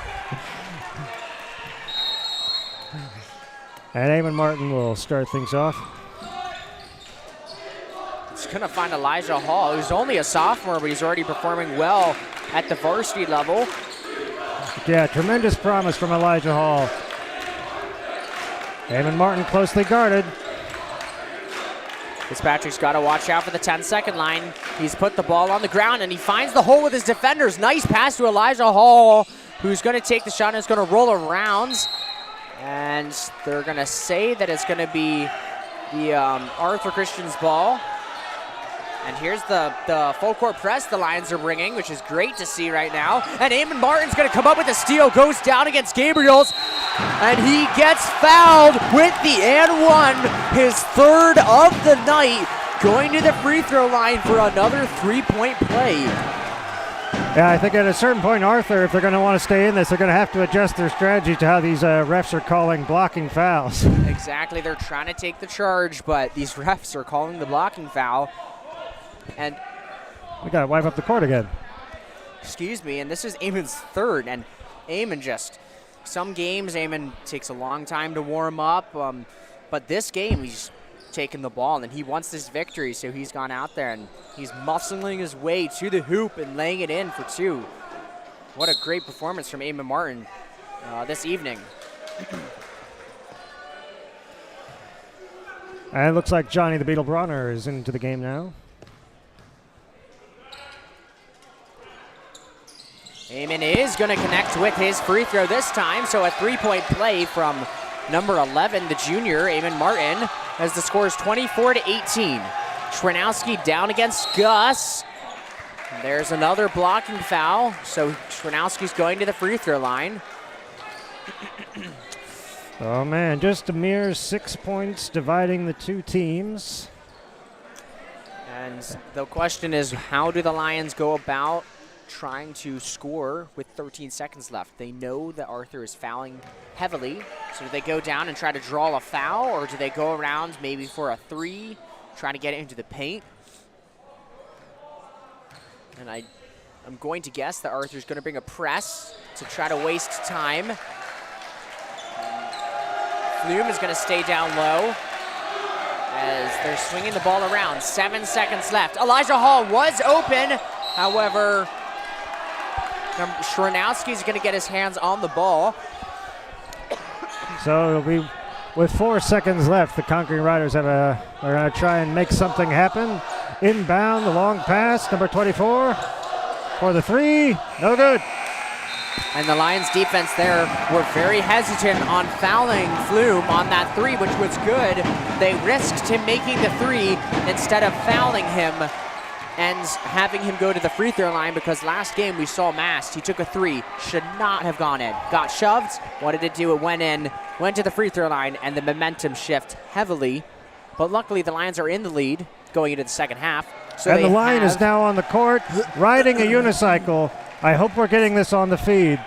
Speaker 3: And Eamon Martin will start things off.
Speaker 1: He's going to find Elijah Hall, who's only a sophomore, but he's already performing well at the varsity level.
Speaker 3: Yeah, tremendous promise from Elijah Hall. Eamon Martin closely guarded.
Speaker 1: Fitzpatrick's got to watch out for the 10-second line. He's put the ball on the ground, and he finds the hole with his defenders. Nice pass to Elijah Hall, who's going to take the shot and is going to roll around. And they're going to say that it's going to be the Arthur Christian's ball. And here's the full court press the Lions are bringing, which is great to see right now. And Eamon Martin's going to come up with a steal, goes down against Gabriels, and he gets fouled with the and one, his 3rd of the night, going to the free throw line for another 3-point play.
Speaker 3: Yeah, I think at a certain point, Arthur, if they're going to want to stay in this, they're going to have to adjust their strategy to how these refs are calling blocking fouls.
Speaker 1: Exactly, they're trying to take the charge, but these refs are calling the blocking foul. And
Speaker 3: we got to wipe up the court again.
Speaker 1: Excuse me, and this is Eamon's 3rd, and Eamon some games Eamon takes a long time to warm up, but this game he's taken the ball and he wants this victory, so he's gone out there and he's muscling his way to the hoop and laying it in for 2. What a great performance from Eamon Martin this evening.
Speaker 3: And it looks like Johnny the Beetle Bronner is into the game now.
Speaker 1: Eamon is going to connect with his free throw this time, so a 3-point play from number 11, the junior, Eamon Martin, as the score is 24-18. Schwanowski down against Gus. There's another blocking foul, so Schwanowski's going to the free throw line.
Speaker 3: Oh man, just a mere 6 points dividing the 2 teams.
Speaker 1: And the question is, how do the Lions go about trying to score with 13 seconds left? They know that Arthur is fouling heavily, so do they go down and try to draw a foul, or do they go around maybe for a 3, trying to get it into the paint? And I'm going to guess that Arthur's going to bring a press to try to waste time. Flume is going to stay down low as they're swinging the ball around. 7 seconds left. Elijah Hall was open, however, Schwanowski's going to get his hands on the ball.
Speaker 3: So it'll be with 4 seconds left. The Conquering Riders are going to try and make something happen. Inbound, the long pass, number 24 for the 3. No good.
Speaker 1: And the Lions defense there were very hesitant on fouling Flume on that 3, which was good. They risked him making the 3 instead of fouling him and having him go to the free throw line, because last game we saw Mast. He took a 3, should not have gone in. Got shoved. What did it do? It went in, went to the free throw line, and the momentum shift heavily. But luckily the Lions are in the lead going into the second half. So
Speaker 3: and the Lion is now on the court riding a unicycle. I hope we're getting this on the feed.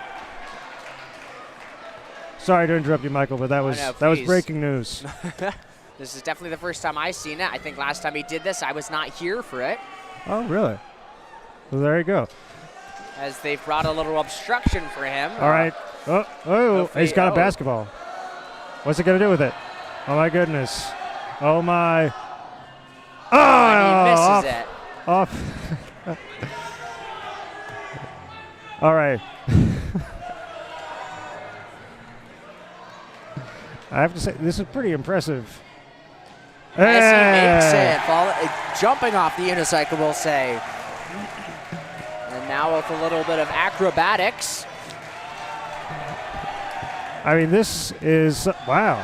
Speaker 3: Sorry to interrupt you, Michael, but that was breaking news.
Speaker 1: This is definitely the first time I've seen it. I think last time he did this, I was not here for it.
Speaker 3: Oh, really? Well, there you go.
Speaker 1: As they've brought a little obstruction for him.
Speaker 3: All right. Oh, he's got a basketball. What's he going to do with it? Oh, my goodness. Oh, my.
Speaker 1: Oh, he misses it.
Speaker 3: Off. All right. I have to say, this is pretty impressive.
Speaker 1: As he makes it, jumping off the unicycle, we'll say. And now with a little bit of acrobatics.
Speaker 3: I mean, this is, wow.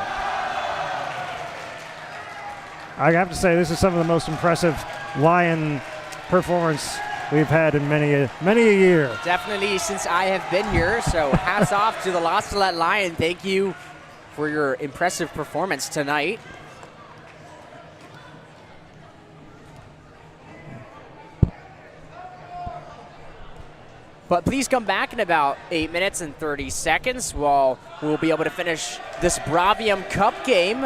Speaker 3: I have to say, this is some of the most impressive Lion performance we've had in many a year.
Speaker 1: Definitely since I have been here, so hats off to the Salette Lion. Thank you for your impressive performance tonight. But please come back in about 8 minutes and 30 seconds while we'll be able to finish this Bravium Cup game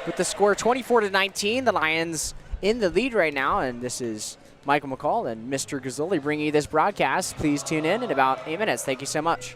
Speaker 1: with the score 24-19. The Lions in the lead right now, and this is Michael McCall and Mr. Gazzoli bringing you this broadcast. Please tune in about 8 minutes. Thank you so much.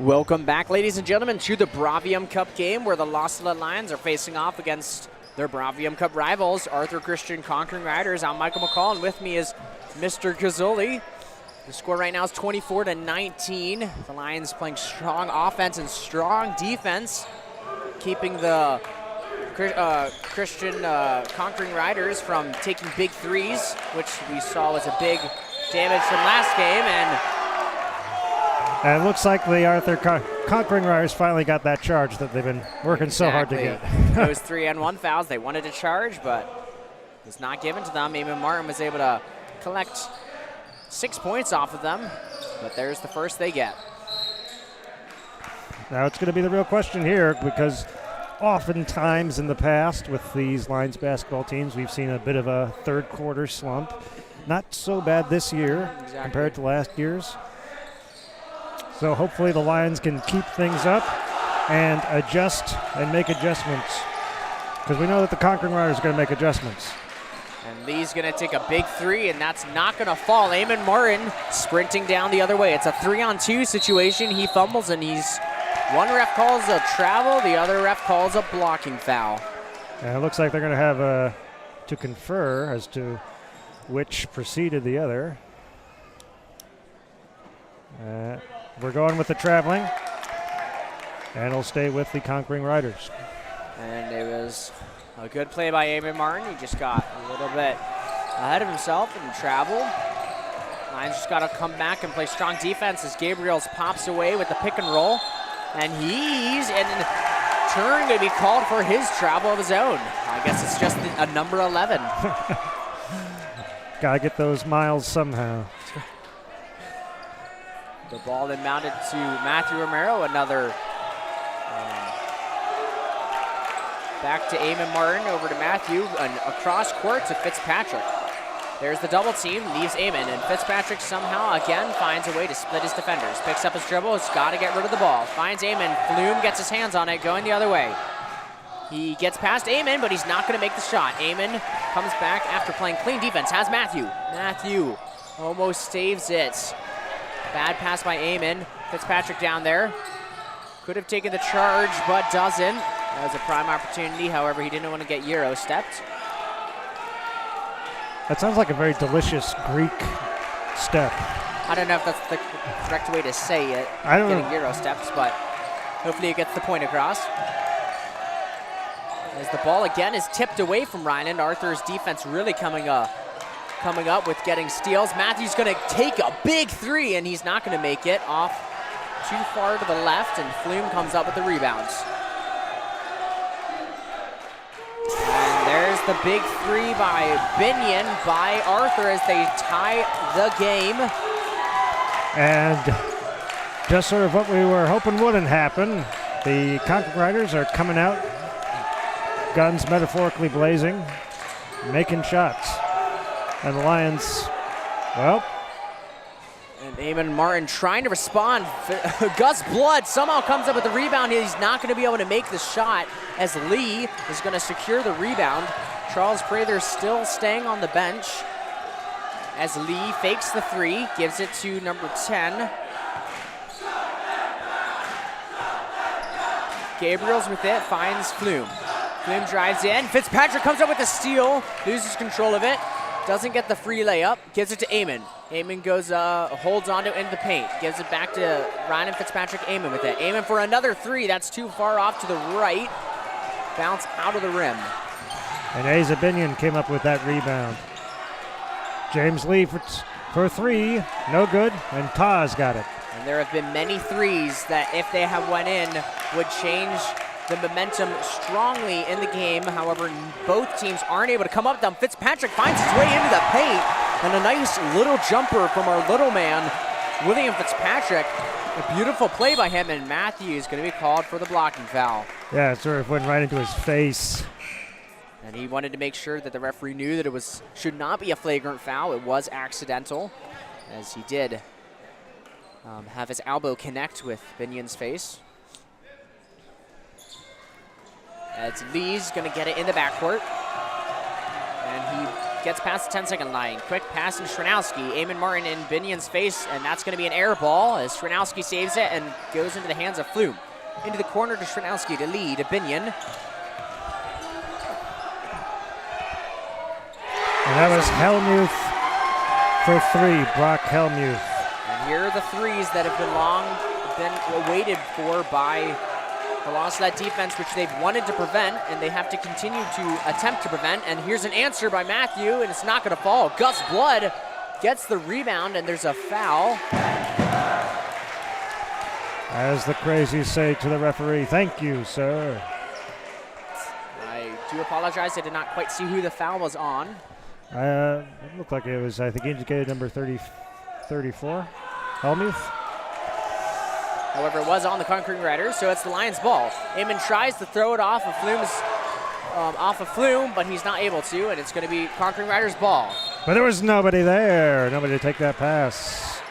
Speaker 1: Welcome back, ladies and gentlemen, to the Bravium Cup game where the Salette Lions are facing off against their Bravium Cup rivals, Arthur Christian Conquering Riders. I'm Michael McCall, and with me is Mr. Gazzoli. The score right now is 24-19. The Lions playing strong offense and strong defense, keeping the Christian Conquering Riders from taking big threes, which we saw was a big damage from last game.
Speaker 3: And it looks like the Arthur Conquering Riders finally got that charge that they've been working so hard to get.
Speaker 1: Those 3-on-1 fouls, they wanted to charge, but it was not given to them. Eamon Martin was able to collect 6 points off of them, but there's the first they get.
Speaker 3: Now it's going to be the real question here, because oftentimes in the past with these Lions basketball teams, we've seen a bit of a third quarter slump. Not so bad this year compared to last year's. So hopefully the Lions can keep things up and adjust and make adjustments, because we know that the Conquering Riders are going to make adjustments.
Speaker 1: And Lee's going to take a big three, and that's not going to fall. Eamon Martin sprinting down the other way. It's a 3-on-2 situation. He fumbles, and one ref calls a travel, the other ref calls a blocking foul.
Speaker 3: And it looks like they're going to have to confer as to which preceded the other. We're going with the traveling, and it'll stay with the Conquering Riders.
Speaker 1: And it was a good play by Eamon Martin. He just got a little bit ahead of himself and traveled. Lions just got to come back and play strong defense as Gabriels pops away with the pick and roll. And he's in turn going to be called for his travel of his own. I guess it's just a number 11.
Speaker 3: Got to get those miles somehow.
Speaker 1: The ball then mounted to Matthew Romero, another back to Eamon Martin, over to Matthew, and across court to Fitzpatrick. There's the double team, leaves Eamon, and Fitzpatrick somehow again finds a way to split his defenders. Picks up his dribble, has got to get rid of the ball. Finds Eamon, Flume gets his hands on it, going the other way. He gets past Eamon, but he's not going to make the shot. Eamon comes back after playing clean defense, has Matthew. Matthew almost saves it. Bad pass by Eamon. Fitzpatrick down there. Could have taken the charge, but doesn't. That was a prime opportunity. However, he didn't want to get Euro stepped.
Speaker 3: That sounds like a very delicious Greek step.
Speaker 1: I don't know if that's the correct way to say it.
Speaker 3: I don't know.
Speaker 1: Getting Euro steps, but hopefully it gets the point across. As the ball again is tipped away from Ryan, Arthur's defense really coming up with getting steals. Matthew's going to take a big three, and he's not going to make it. Off too far to the left, and Flume comes up with the rebounds. And there's the big three by Binion by Arthur as they tie the game.
Speaker 3: And just sort of what we were hoping wouldn't happen, the Conquering Riders are coming out, guns metaphorically blazing, making shots. And the Lions, well.
Speaker 1: And Eamon Martin trying to respond. Gus Blood somehow comes up with the rebound. He's not going to be able to make the shot as Lee is going to secure the rebound. Charles Prather still staying on the bench as Lee fakes the three, gives it to number 10. Gabriels with it, finds Flume. Flume drives in. Fitzpatrick comes up with a steal, loses control of it. Doesn't get the free layup, gives it to Eamon. Eamon goes, holds onto it in the paint, gives it back to Ryan and Fitzpatrick. Eamon with it. Eamon for another three, that's too far off to the right. Bounce out of the rim.
Speaker 3: And Asa Binion came up with that rebound. James Lee for three, no good, and Taz got it.
Speaker 1: And there have been many threes that if they have went in would change the momentum strongly in the game. However, both teams aren't able to come up with them. Fitzpatrick finds his way into the paint, and a nice little jumper from our little man, William Fitzpatrick. A beautiful play by him, and Matthews going to be called for the blocking foul.
Speaker 3: Yeah, it sort of went right into his face.
Speaker 1: And he wanted to make sure that the referee knew that it should not be a flagrant foul. It was accidental, as he did have his elbow connect with Binion's face. As Lee's going to get it in the backcourt. And he gets past the 10-second line. Quick pass to Shranowski. Eamon Martin in Binion's face, and that's going to be an air ball as Shranowski saves it and goes into the hands of Flume. Into the corner to Shranowski to lead to Binion.
Speaker 3: And that was Hellmuth for 3, Brock Hellmuth.
Speaker 1: And here are the threes that have been waited for by the Salette defense, which they've wanted to prevent, and they have to continue to attempt to prevent. And here's an answer by Matthew, and it's not going to fall. Gus Blood gets the rebound, and there's a foul.
Speaker 3: As the Crazies say to the referee, "Thank you, sir."
Speaker 1: I do apologize. I did not quite see who the foul was on.
Speaker 3: It looked like it was, I think, indicated number 34, Hellmuth.
Speaker 1: However, it was on the Conquering Riders, so it's the Lions' ball. Eamon tries to throw it off of Flume, but he's not able to, and it's going to be Conquering Riders' ball.
Speaker 3: But there was nobody there, nobody to take that pass.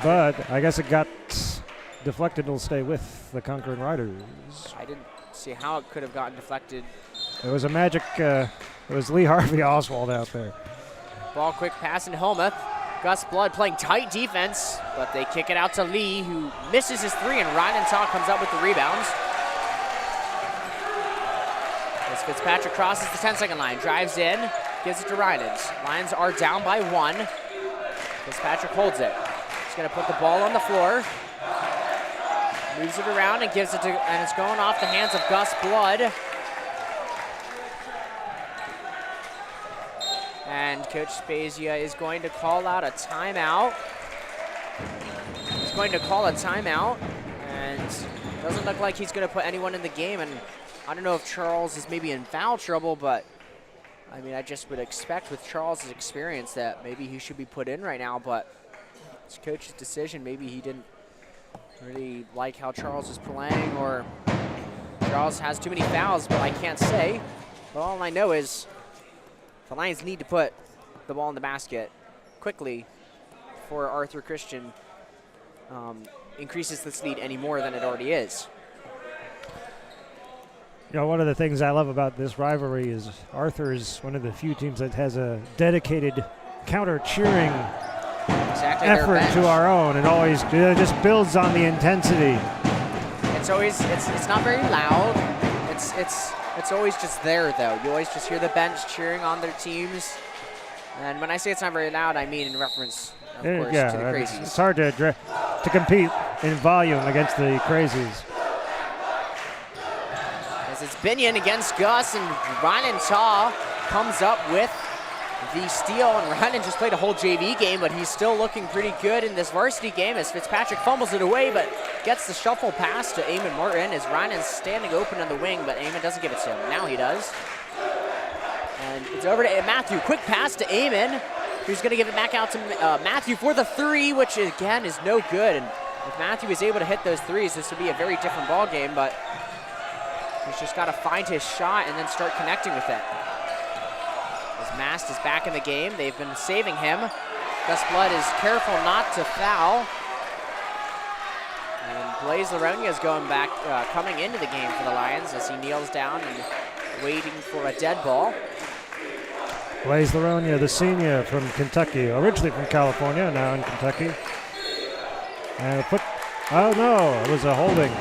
Speaker 3: But I guess it got deflected. It'll stay with the Conquering Riders.
Speaker 1: I didn't see how it could have gotten deflected.
Speaker 3: It was a magic. It was Lee Harvey Oswald out there.
Speaker 1: Ball quick pass into Helmuth. Gus Blood playing tight defense, but they kick it out to Lee, who misses his 3, and Ryan Taw comes up with the rebounds. As Fitzpatrick crosses the 10-second line, drives in, gives it to Ryanans. Lions are down by 1. Fitzpatrick holds it. He's going to put the ball on the floor. Moves it around and gives it to, and it's going off the hands of Gus Blood. And Coach Spezia is going to call out a timeout. He's going to call a timeout, and it doesn't look like he's going to put anyone in the game. And I don't know if Charles is maybe in foul trouble, but I mean, I just would expect with Charles' experience that maybe he should be put in right now, but it's coach's decision. Maybe he didn't really like how Charles is playing, or Charles has too many fouls, but I can't say. But all I know is the Lions need to put the ball in the basket quickly before Arthur Christian increases this lead any more than it already is.
Speaker 3: You know, one of the things I love about this rivalry is Arthur is one of the few teams that has a dedicated counter-cheering effort to our own, and always just builds on the intensity.
Speaker 1: It's always it's not very loud. It's always just there, though. You always just hear the bench cheering on their teams. And when I say it's not very loud, I mean in reference, of course, to the Crazies.
Speaker 3: It's hard to compete in volume against the Crazies.
Speaker 1: As it's Binion against Gus, and Ryan Taw comes up with the steal. And Ryan just played a whole JV game, but he's still looking pretty good in this varsity game as Fitzpatrick fumbles it away, but gets the shuffle pass to Eamon Martin as Ryan's standing open on the wing, but Eamon doesn't give it to him. Now he does. And it's over to Matthew. Quick pass to Eamon, who's going to give it back out to Matthew for the 3, which again is no good. And if Matthew is able to hit those 3s, this would be a very different ball game, but he's just got to find his shot and then start connecting with it. As Mast is back in the game, they've been saving him. Gus Blood is careful not to foul. And Blaze Laronia is going back, coming into the game for the Lions as he kneels down and waiting for a dead ball.
Speaker 3: Blaze Laronia, the senior from Kentucky, originally from California, now in Kentucky. And oh no, it was a holding.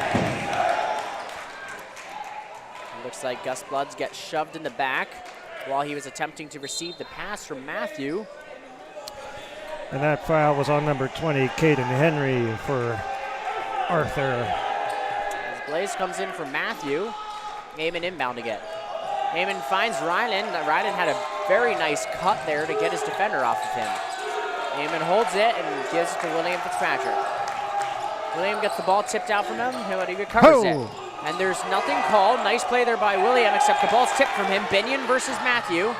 Speaker 1: It looks like Gus Blood gets shoved in the back while he was attempting to receive the pass from Matthew.
Speaker 3: And that foul was on number 20, Caden Henry, for Arthur.
Speaker 1: As Blaze comes in for Matthew, Eamon inbound again. Eamon finds Rylan. Rylan had a very nice cut there to get his defender off of him. Eamon holds it and gives it to William Fitzpatrick. William gets the ball tipped out from him, and he recovers it. And there's nothing called. Nice play there by William, except the ball's tipped from him. Binion versus Matthew.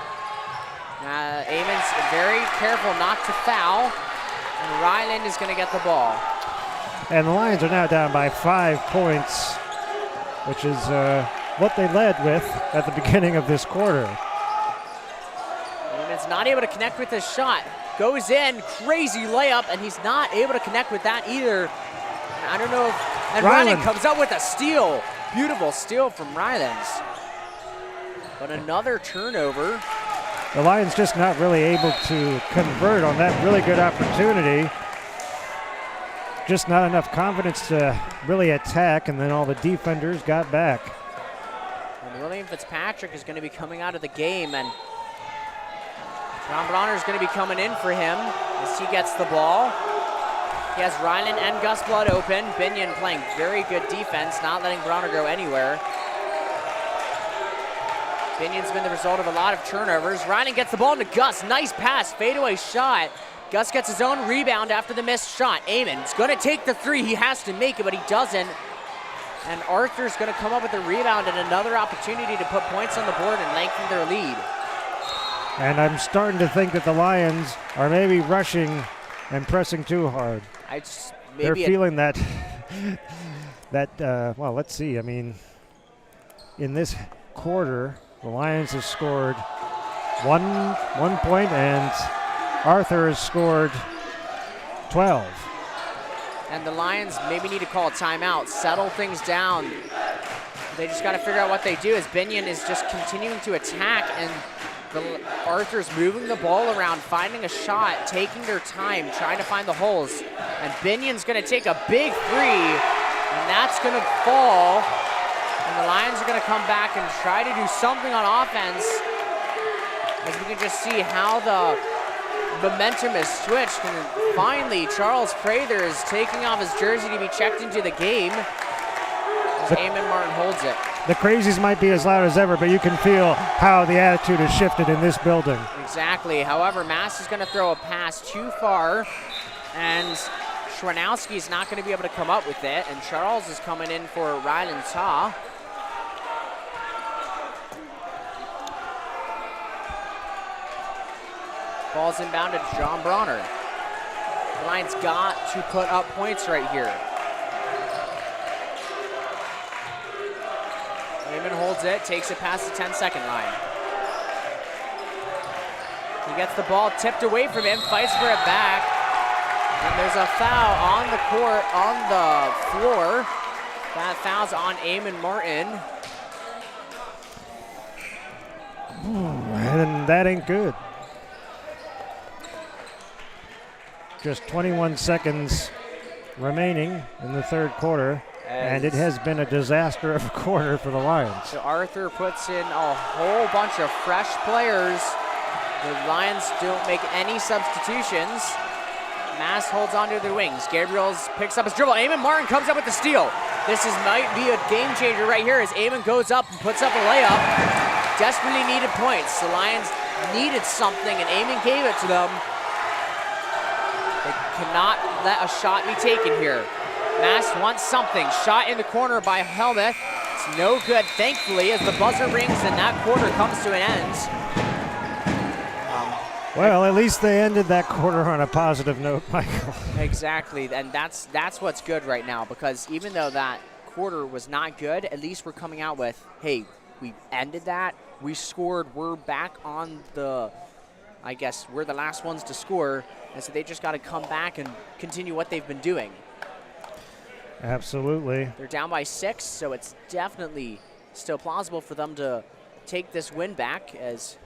Speaker 1: Eamon's very careful not to foul, and Ryland is going to get the ball.
Speaker 3: And the Lions are now down by 5 points, which is what they led with at the beginning of this quarter.
Speaker 1: Eamon's not able to connect with his shot. Goes in, crazy layup, and he's not able to connect with that either. I don't know if, and Ryland comes up with a steal. Beautiful steal from Rylands. But another turnover
Speaker 3: the Lions just not really able to convert on that really good opportunity. Just not enough confidence to really attack, and then all the defenders got back.
Speaker 1: And William Fitzpatrick is going to be coming out of the game, and John Bronner is going to be coming in for him as he gets the ball. He has Ryland and Gus Blood open. Binion playing very good defense, not letting Bronner go anywhere. Binion's been the result of a lot of turnovers. Ryland gets the ball into Gus. Nice pass, fadeaway shot. Gus gets his own rebound after the missed shot. Amon's going to take the three. He has to make it, but he doesn't. And Arthur's going to come up with a rebound and another opportunity to put points on the board and lengthen their lead.
Speaker 3: And I'm starting to think that the Lions are maybe rushing and pressing too hard. They're feeling that, well, let's see. I mean, in this quarter, the Lions have scored one point, and Arthur has scored 12.
Speaker 1: And the Lions maybe need to call a timeout, settle things down. They just got to figure out what they do, as Binion is just continuing to attack, and Arthur's moving the ball around, finding a shot, taking their time, trying to find the holes. And Binion's going to take a big three, and that's going to fall. And the Lions are going to come back and try to do something on offense, as we can just see how the momentum has switched. And finally, Charles Prather is taking off his jersey to be checked into the game, as Eamon Martin holds it.
Speaker 3: The crazies might be as loud as ever, but you can feel how the attitude has shifted in this building.
Speaker 1: Exactly. However, Mass is going to throw a pass too far, and Schwanowski is not going to be able to come up with it, and Charles is coming in for Ryland Taw. Ball's inbounded to John Bronner. The Lions got to put up points right here. Raymond holds it, takes it past the 10-second line. He gets the ball tipped away from him, fights for it back. And there's a foul on the court, on the floor. That foul's on Eamon Martin.
Speaker 3: And that ain't good. Just 21 seconds remaining in the third quarter, and it has been a disaster of a quarter for the Lions.
Speaker 1: So Arthur puts in a whole bunch of fresh players. The Lions don't make any substitutions. Mass holds onto their wings. Gabriels picks up his dribble. Eamon Martin comes up with the steal. This might be a game changer right here, as Eamon goes up and puts up a layup. Desperately needed points. The Lions needed something, and Eamon gave it to them. They cannot let a shot be taken here. Mass wants something. Shot in the corner by Helmuth. It's no good, thankfully, as the buzzer rings and that quarter comes to an end.
Speaker 3: Well, at least they ended that quarter on a positive note, Michael.
Speaker 1: Exactly, and that's what's good right now, because even though that quarter was not good, at least we're coming out with, hey, we ended that, we scored, we're back on the, I guess, we're the last ones to score, and so they just got to come back and continue what they've been doing.
Speaker 3: Absolutely.
Speaker 1: They're down by 6, so it's definitely still plausible for them to take this win back, as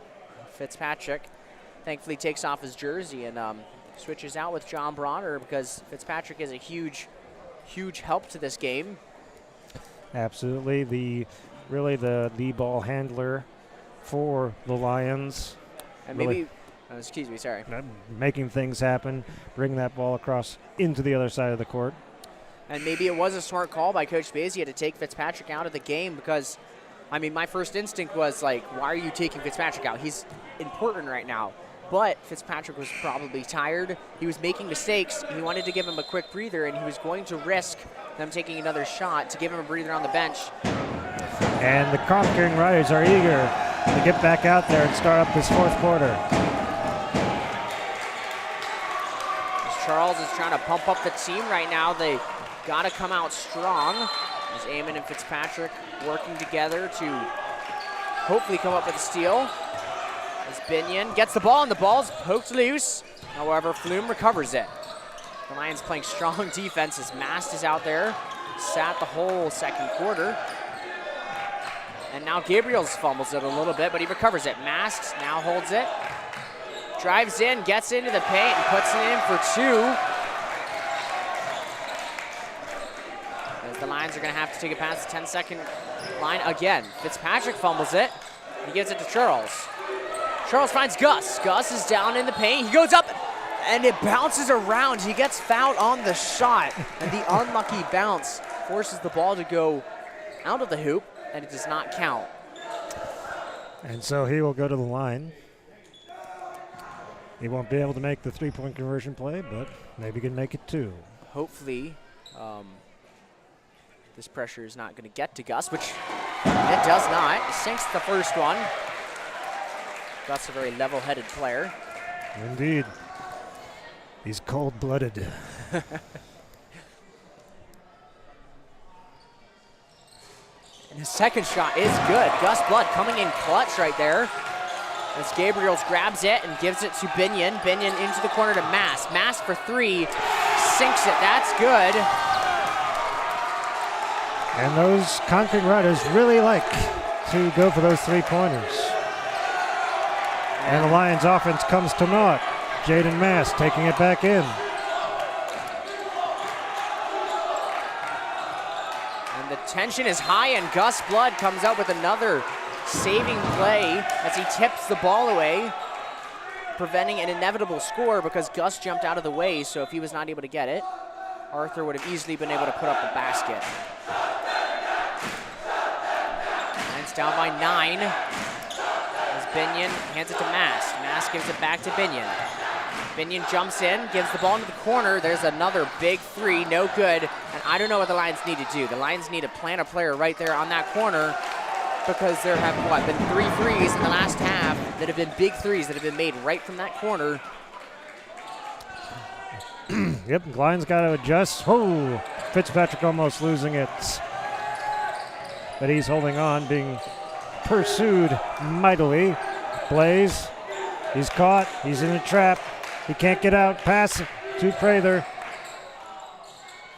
Speaker 1: Fitzpatrick thankfully takes off his jersey and switches out with John Bronner, because Fitzpatrick is a huge, huge help to this game.
Speaker 3: Absolutely. The ball handler for the Lions.
Speaker 1: And
Speaker 3: really,
Speaker 1: maybe, excuse me, sorry.
Speaker 3: Making things happen, bring that ball across into the other side of the court.
Speaker 1: And maybe it was a smart call by Coach Spezia to take Fitzpatrick out of the game, because, I mean, my first instinct was like, why are you taking Fitzpatrick out? He's important right now. But Fitzpatrick was probably tired. He was making mistakes. He wanted to give him a quick breather, and he was going to risk them taking another shot to give him a breather on the bench.
Speaker 3: And the Conquering Riders are eager to get back out there and start up this fourth quarter.
Speaker 1: As Charles is trying to pump up the team right now, they got to come out strong. As Eamon and Fitzpatrick working together to hopefully come up with a steal. As Binion gets the ball, and the ball's poked loose. However, Flume recovers it. The Lions playing strong defense as Mast is out there. Sat the whole second quarter. And now Gabriel's fumbles it a little bit, but he recovers it. Masks now holds it. Drives in, gets into the paint, and puts it in for 2. As the Lions are going to have to take it past the 10-second line again. Fitzpatrick fumbles it. He gives it to Charles. Charles finds Gus. Gus is down in the paint. He goes up, and it bounces around. He gets fouled on the shot, and the unlucky bounce forces the ball to go out of the hoop, and it does not count.
Speaker 3: And so he will go to the line. He won't be able to make the three-point conversion play, but maybe he can make it 2.
Speaker 1: Hopefully, this pressure is not going to get to Gus, which it does not. He sinks the first one. Gus a very level-headed player.
Speaker 3: Indeed. He's cold-blooded.
Speaker 1: And his second shot is good. Gus Blood coming in clutch right there. As Gabriels grabs it and gives it to Binion. Binion into the corner to Mass. Mass for 3, sinks it. That's good.
Speaker 3: And those Concord Riders really like to go for those 3-pointers. And the Lions offense comes to naught. Jaden Mass taking it back in.
Speaker 1: And the tension is high, and Gus Blood comes out with another saving play as he tips the ball away, preventing an inevitable score because Gus jumped out of the way, so if he was not able to get it, Arthur would have easily been able to put up a basket. Lions down by 9 as Binion hands it to Mass. Mass gives it back to Binion. Binion jumps in, gives the ball into the corner. There's another big 3, no good. And I don't know what the Lions need to do. The Lions need to plant a player right there on that corner because there have, been 3 threes in the last half that have been big 3s that have been made right from that corner.
Speaker 3: Yep, Lions got to adjust. Oh, Fitzpatrick almost losing it. But he's holding on, being pursued mightily. Blaze, he's caught. He's in a trap. He can't get out. Pass to Prather.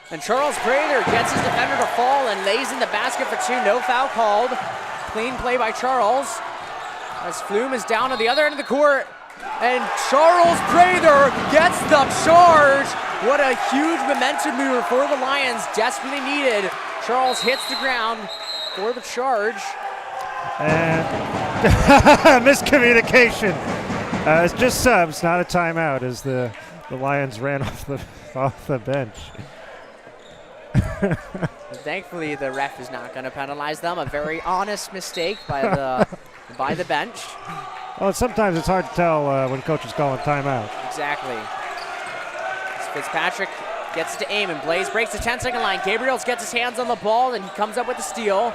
Speaker 1: And Charles Prather gets his defender to fall and lays in the basket for 2. No foul called. Clean play by Charles. As Flume is down on the other end of the court. And Charles Prather gets the charge. What a huge momentum mover for the Lions. Desperately needed. Charles hits the ground for the charge.
Speaker 3: And miscommunication. It's just subs, not a timeout, as the Lions ran off the bench.
Speaker 1: Thankfully, the ref is not going to penalize them. A very honest mistake by the bench.
Speaker 3: Well, sometimes it's hard to tell when coach is calling timeout.
Speaker 1: Exactly. As Fitzpatrick gets to aim, and Blaze breaks the 10-second line. Gabriels gets his hands on the ball, and he comes up with a steal.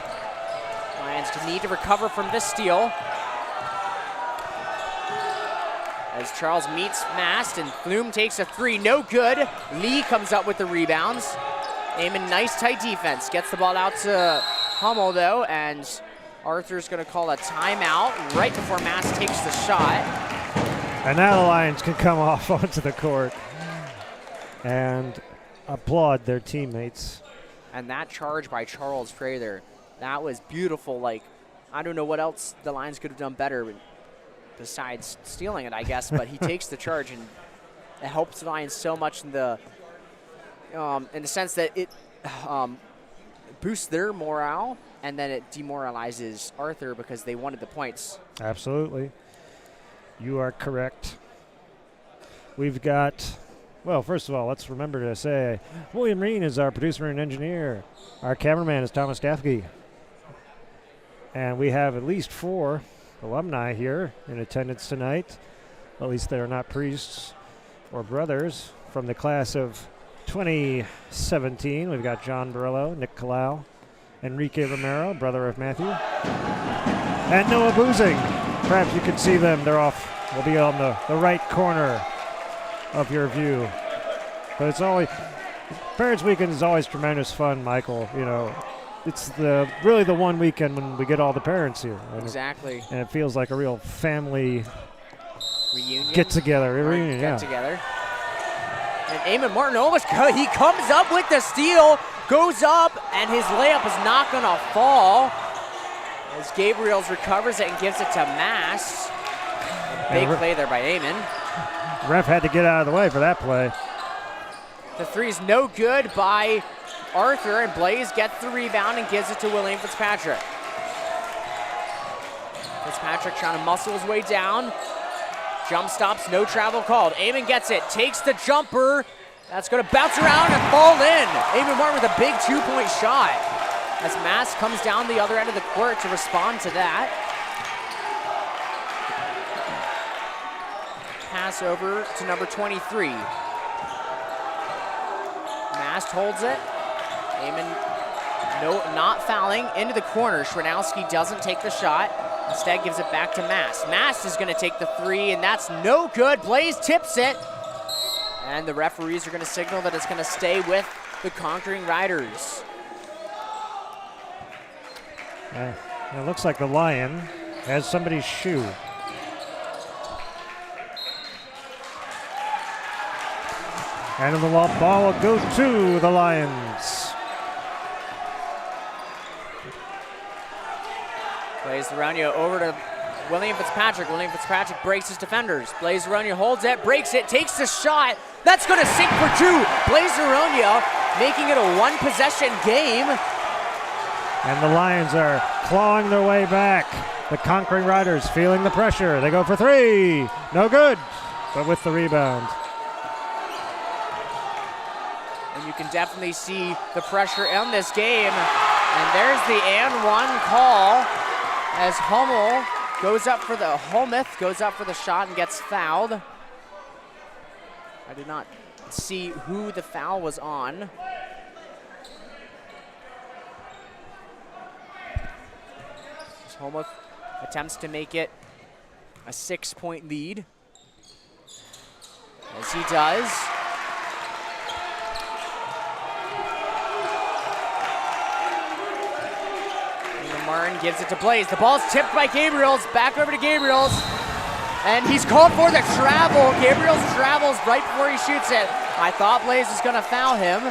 Speaker 1: Lions need to recover from this steal. As Charles meets Mast, and Flume takes a 3, no good. Lee comes up with the rebounds. Eamon, nice tight defense. Gets the ball out to Hummel, though, and Arthur's going to call a timeout right before Mast takes the shot.
Speaker 3: And now the Lions can come off onto the court and applaud their teammates.
Speaker 1: And that charge by Charles Prather, that was beautiful. Like, I don't know what else the Lions could have done better besides stealing it, I guess, but he takes the charge, and it helps the Lions so much in the sense that it boosts their morale, and then it demoralizes Arthur because they wanted the points.
Speaker 3: Absolutely. You are correct. We've got, well, first of all, let's remember to say William Reen is our producer and engineer. Our cameraman is Thomas Gaffke. And we have at least 4 alumni here in attendance tonight. At least they're not priests or brothers from the class of 2017. We've got John Barillo, Nick Kalau, Enrique Romero, brother of Matthew, and Noah Boozing. Perhaps you can see them. They're off. We'll be on the right corner of your view. But it's always, Parents Weekend is always tremendous fun, Michael. You know, it's really the one weekend when we get all the parents here.
Speaker 1: Exactly.
Speaker 3: And it feels like a real family
Speaker 1: reunion.
Speaker 3: Get together. Reunion,
Speaker 1: Get together. And Eamon Martin he comes up with the steal, goes up, and his layup is not going to fall. As Gabriels recovers it and gives it to Mast. Big play there by Eamon.
Speaker 3: Ref had to get out of the way for that play.
Speaker 1: The three's no good by Arthur, and Blaze gets the rebound and gives it to William Fitzpatrick. Fitzpatrick trying to muscle his way down. Jump stops, no travel called. Eamon gets it, takes the jumper. That's going to bounce around and fall in. Eamon Martin with a big two-point shot as Mast comes down the other end of the court to respond to that. Pass over to number 23. Mast holds it. Eamon, no, not fouling, into the corner. Shranowski doesn't take the shot. Instead gives it back to Mast. Mast is going to take the three, and that's no good. Blaze tips it. And the referees are going to signal that it's going to stay with the Conquering Riders.
Speaker 3: It looks like the Lion has somebody's shoe. And the ball will go to the Lions.
Speaker 1: Blaze Laronia over to William Fitzpatrick. William Fitzpatrick breaks his defenders. Blaze Laronia holds it, breaks it, takes the shot. That's going to sink for two. Blaze Laronia making it a one-possession game.
Speaker 3: And the Lions are clawing their way back. The Conquering Riders feeling the pressure. They go for three. No good, but with the rebound.
Speaker 1: And you can definitely see the pressure in this game. And there's the and one call as Hummel goes up for the Holmeth goes up for the shot and gets fouled. I did not see who the foul was on. As Holmeth attempts to make it a 6-point lead. As he does. Martin gives it to Blaze. The ball's tipped by Gabriels. Back over to Gabriels. And he's called for the travel. Gabriels travels right before he shoots it. I thought Blaze was going to foul him.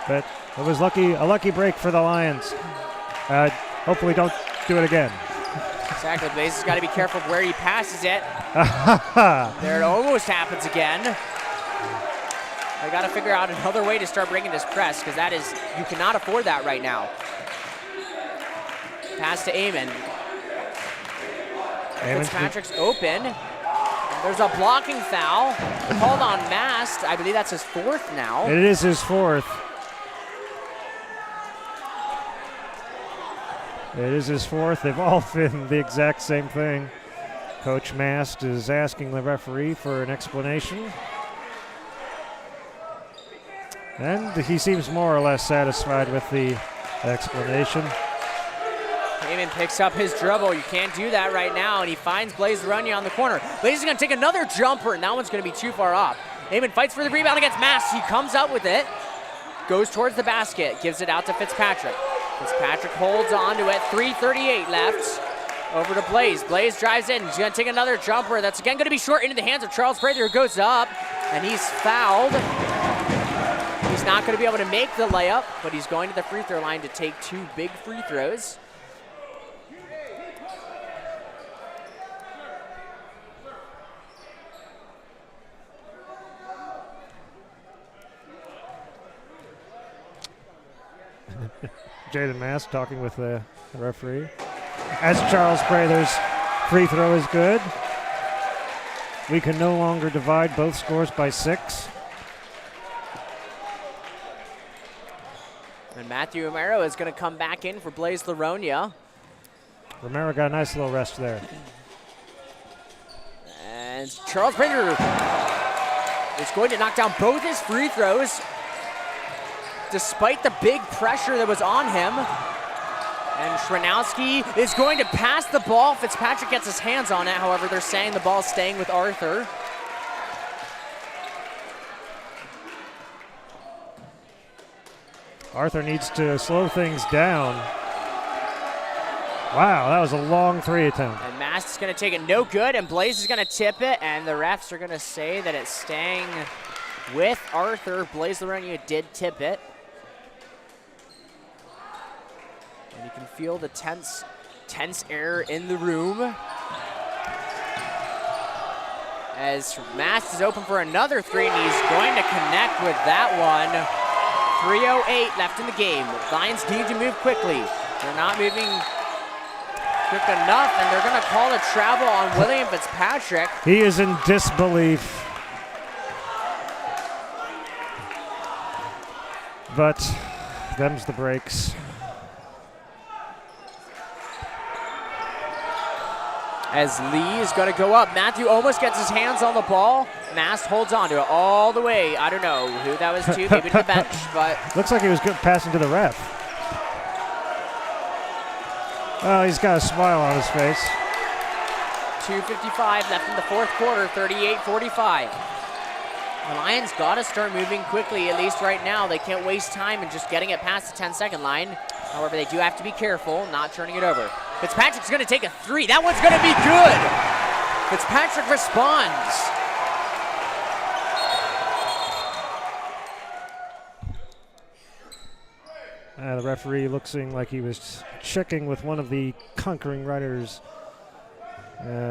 Speaker 3: But it was a lucky break for the Lions. Hopefully don't do it again.
Speaker 1: Exactly. Blaze has got to be careful where he passes it. There it almost happens again. They got to figure out another way to start breaking this press, because that is, you cannot afford that right now. Pass to Eamon. Fitzpatrick's open. There's a blocking foul called on Mast. I believe that's his fourth now.
Speaker 3: It is his fourth. It is his fourth. They've all been the exact same thing. Coach Mast is asking the referee for an explanation. And he seems more or less satisfied with the explanation.
Speaker 1: Eamon picks up his dribble. You can't do that right now, and he finds Blaze Laronia on the corner. Blaze is going to take another jumper, and that one's going to be too far off. Eamon fights for the rebound against Mast. He comes up with it, goes towards the basket, gives it out to Fitzpatrick. Fitzpatrick holds on to it, 3:38 left. Over to Blaze. Blaze drives in. He's going to take another jumper. That's again going to be short into the hands of Charles Prather, who goes up, and he's fouled. He's not going to be able to make the layup, but he's going to the free throw line to take two big free throws.
Speaker 3: Jaden Mast talking with the referee. As Charles Prather's free throw is good. We can no longer divide both scores by 6.
Speaker 1: And Matthew Romero is going to come back in for Blaze Laronia.
Speaker 3: Romero got a nice little rest there.
Speaker 1: And Charles Prather is going to knock down both his free throws despite the big pressure that was on him. And Shranowski is going to pass the ball. Fitzpatrick gets his hands on it. However, they're saying the ball's staying with Arthur.
Speaker 3: Arthur needs to slow things down. Wow, that was a long three attempt.
Speaker 1: And Mast is going to take it no good, and Blaze is going to tip it, and the refs are going to say that it's staying with Arthur. Blaze Laronia did tip it. And you can feel the tense air in the room. As Mast is open for another three, and he's going to connect with that one. 3:08 left in the game. Lions need to move quickly. They're not moving quick enough, and they're going to call a travel on William Fitzpatrick.
Speaker 3: He is in disbelief. But them's the breaks.
Speaker 1: As Lee is going to go up. Matthew almost gets his hands on the ball. Mast holds on to it all the way. I don't know who that was to, maybe to the bench, but.
Speaker 3: Looks like he was passing to the ref. Oh, he's got a smile on his face.
Speaker 1: 2:55 left in the fourth quarter, 38-45. The Lions got to start moving quickly, at least right now. They can't waste time in just getting it past the 10-second line. However, they do have to be careful, not turning it over. Fitzpatrick's going to take a three. That one's going to be good. Fitzpatrick responds.
Speaker 3: The referee looking like he was checking with one of the Conquering Riders.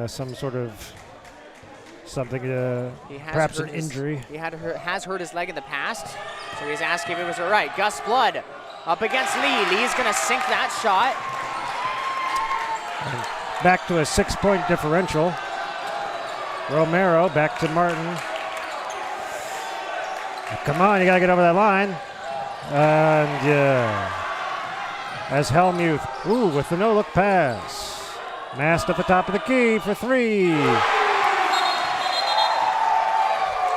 Speaker 3: Some sort of something, perhaps an injury.
Speaker 1: He has hurt his leg in the past, so he's asking if it was all right. Gus Blood up against Lee. Lee's going to sink that shot.
Speaker 3: And back to a 6-point differential. Romero back to Martin. Come on, you got to get over that line. And as Hellmuth, with the no-look pass. Mast at the top of the key for three.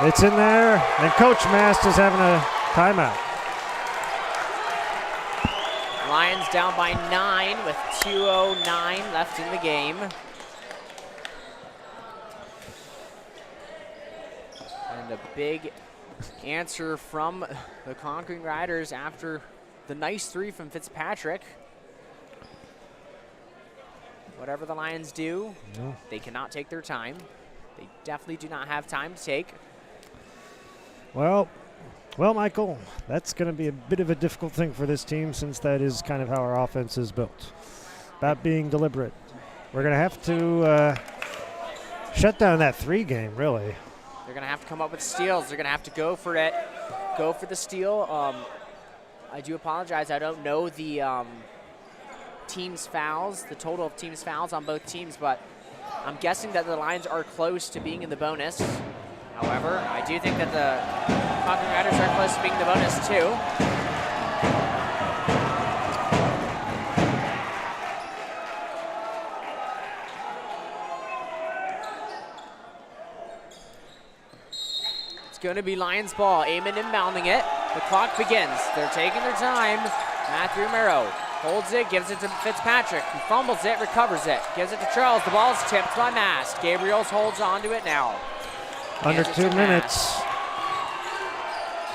Speaker 3: It's in there, and Coach Mast is having a timeout.
Speaker 1: Lions down by 9 with 2:09 left in the game. And a big answer from the Conquering Riders after the nice three from Fitzpatrick. Whatever the Lions do, they cannot take their time. They definitely do not have time to take.
Speaker 3: Well, Michael, that's going to be a bit of a difficult thing for this team, since that is kind of how our offense is built. About being deliberate. We're going to have to shut down that three game, really.
Speaker 1: They're going to have to come up with steals. They're going to have to go for it. Go for the steal. I do apologize. I don't know the team's fouls, the total of team's fouls on both teams, but I'm guessing that the Lions are close to being in the bonus. However, I do think that the Conquering Riders are close to being in the bonus too. It's going to be Lions ball. Amon inbounding it. The clock begins. They're taking their time. Matthew Romero holds it, gives it to Fitzpatrick, who fumbles it, recovers it, gives it to Charles. The ball is tipped by Mast. Gabriels holds on to it now.
Speaker 3: Under 2 minutes.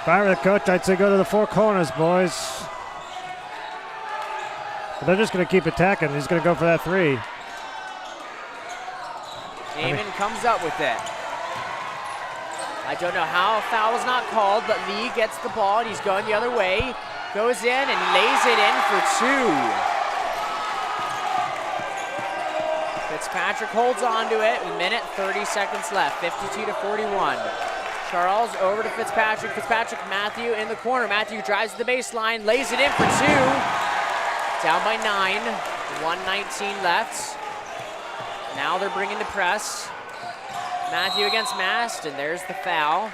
Speaker 3: If I were the coach, I'd say go to the four corners, boys. But they're just going to keep attacking. He's going to go for that three.
Speaker 1: Amon comes up with it. I don't know how a foul was not called, but Lee gets the ball, and he's going the other way. Goes in and lays it in for two. Fitzpatrick holds on to it. Minute 30 seconds left, 52-41. Charles over to Fitzpatrick. Fitzpatrick, Matthew in the corner. Matthew drives to the baseline, lays it in for two. Down by 9, 1:19 left. Now they're bringing the press. Matthew against Mast, and there's the foul.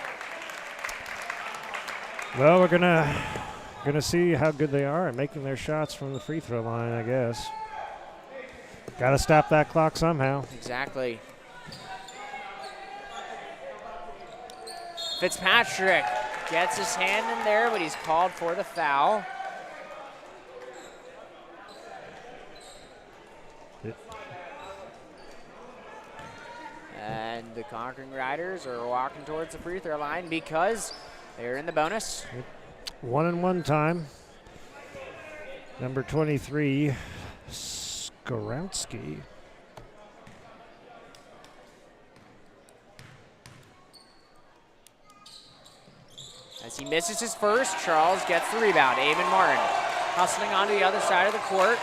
Speaker 3: Well, we're gonna see how good they are at making their shots from the free throw line, I guess. Got to stop that clock somehow.
Speaker 1: Exactly. Fitzpatrick gets his hand in there, but he's called for the foul. And the Conquering Riders are walking towards the free throw line because they're in the bonus.
Speaker 3: 1-and-1 time. Number 23, Skorowski.
Speaker 1: As he misses his first, Charles gets the rebound. Amon Martin hustling onto the other side of the court.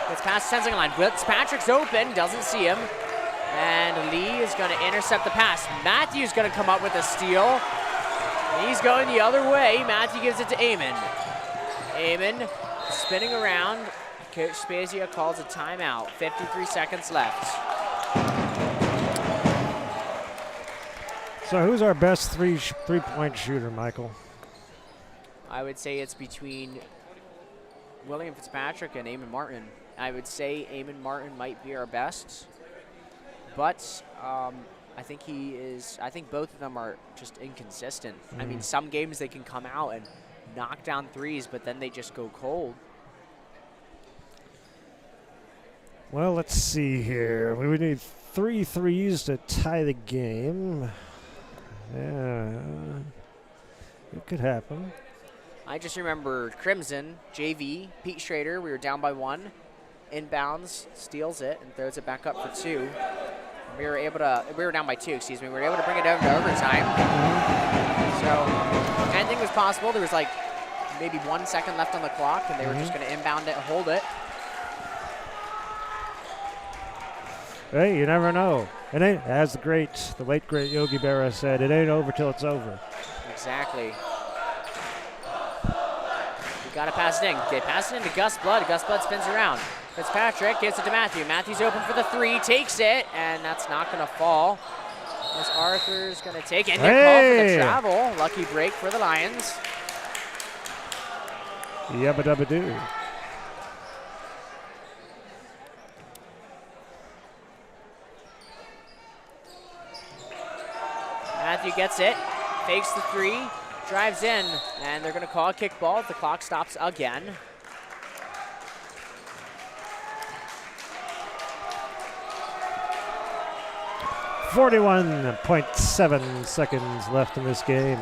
Speaker 1: Gets past the 10-second line. Fitzpatrick's open, doesn't see him. And Lee is going to intercept the pass. Matthew's going to come up with a steal. He's going the other way. Matthew gives it to Eamon. Eamon spinning around. Coach Spezia calls a timeout. 53 seconds left.
Speaker 3: So who's our best three-point shooter, Michael?
Speaker 1: I would say it's between William Fitzpatrick and Eamon Martin. I would say Eamon Martin might be our best, but I think I think both of them are just inconsistent. I mean, some games they can come out and knock down threes, but then they just go cold.
Speaker 3: Well, let's see here. We would need 3 threes to tie the game. Yeah, it could happen.
Speaker 1: I just remember Crimson, JV, Pete Schrader, we were down by 1. Inbounds, steals it, and throws it back up for 2. We were down by 2, excuse me. We were able to bring it down to overtime. So anything was possible. There was like maybe 1 second left on the clock, and they were just going to inbound it, hold it.
Speaker 3: Hey, you never know. It ain't, as the late great Yogi Berra said, it ain't over till it's over.
Speaker 1: Exactly. You got to pass it in. They pass it into Gus Blood. Gus Blood spins around. Fitzpatrick gives it to Matthew. Matthew's open for the 3, takes it, and that's not going to fall. As Arthur's going to take it. And they're called for the travel. Lucky break for the Lions.
Speaker 3: Yabba dabba doo.
Speaker 1: Matthew gets it, fakes the 3, drives in, and they're going to call a kickball. The clock stops again. .7 seconds left in this game.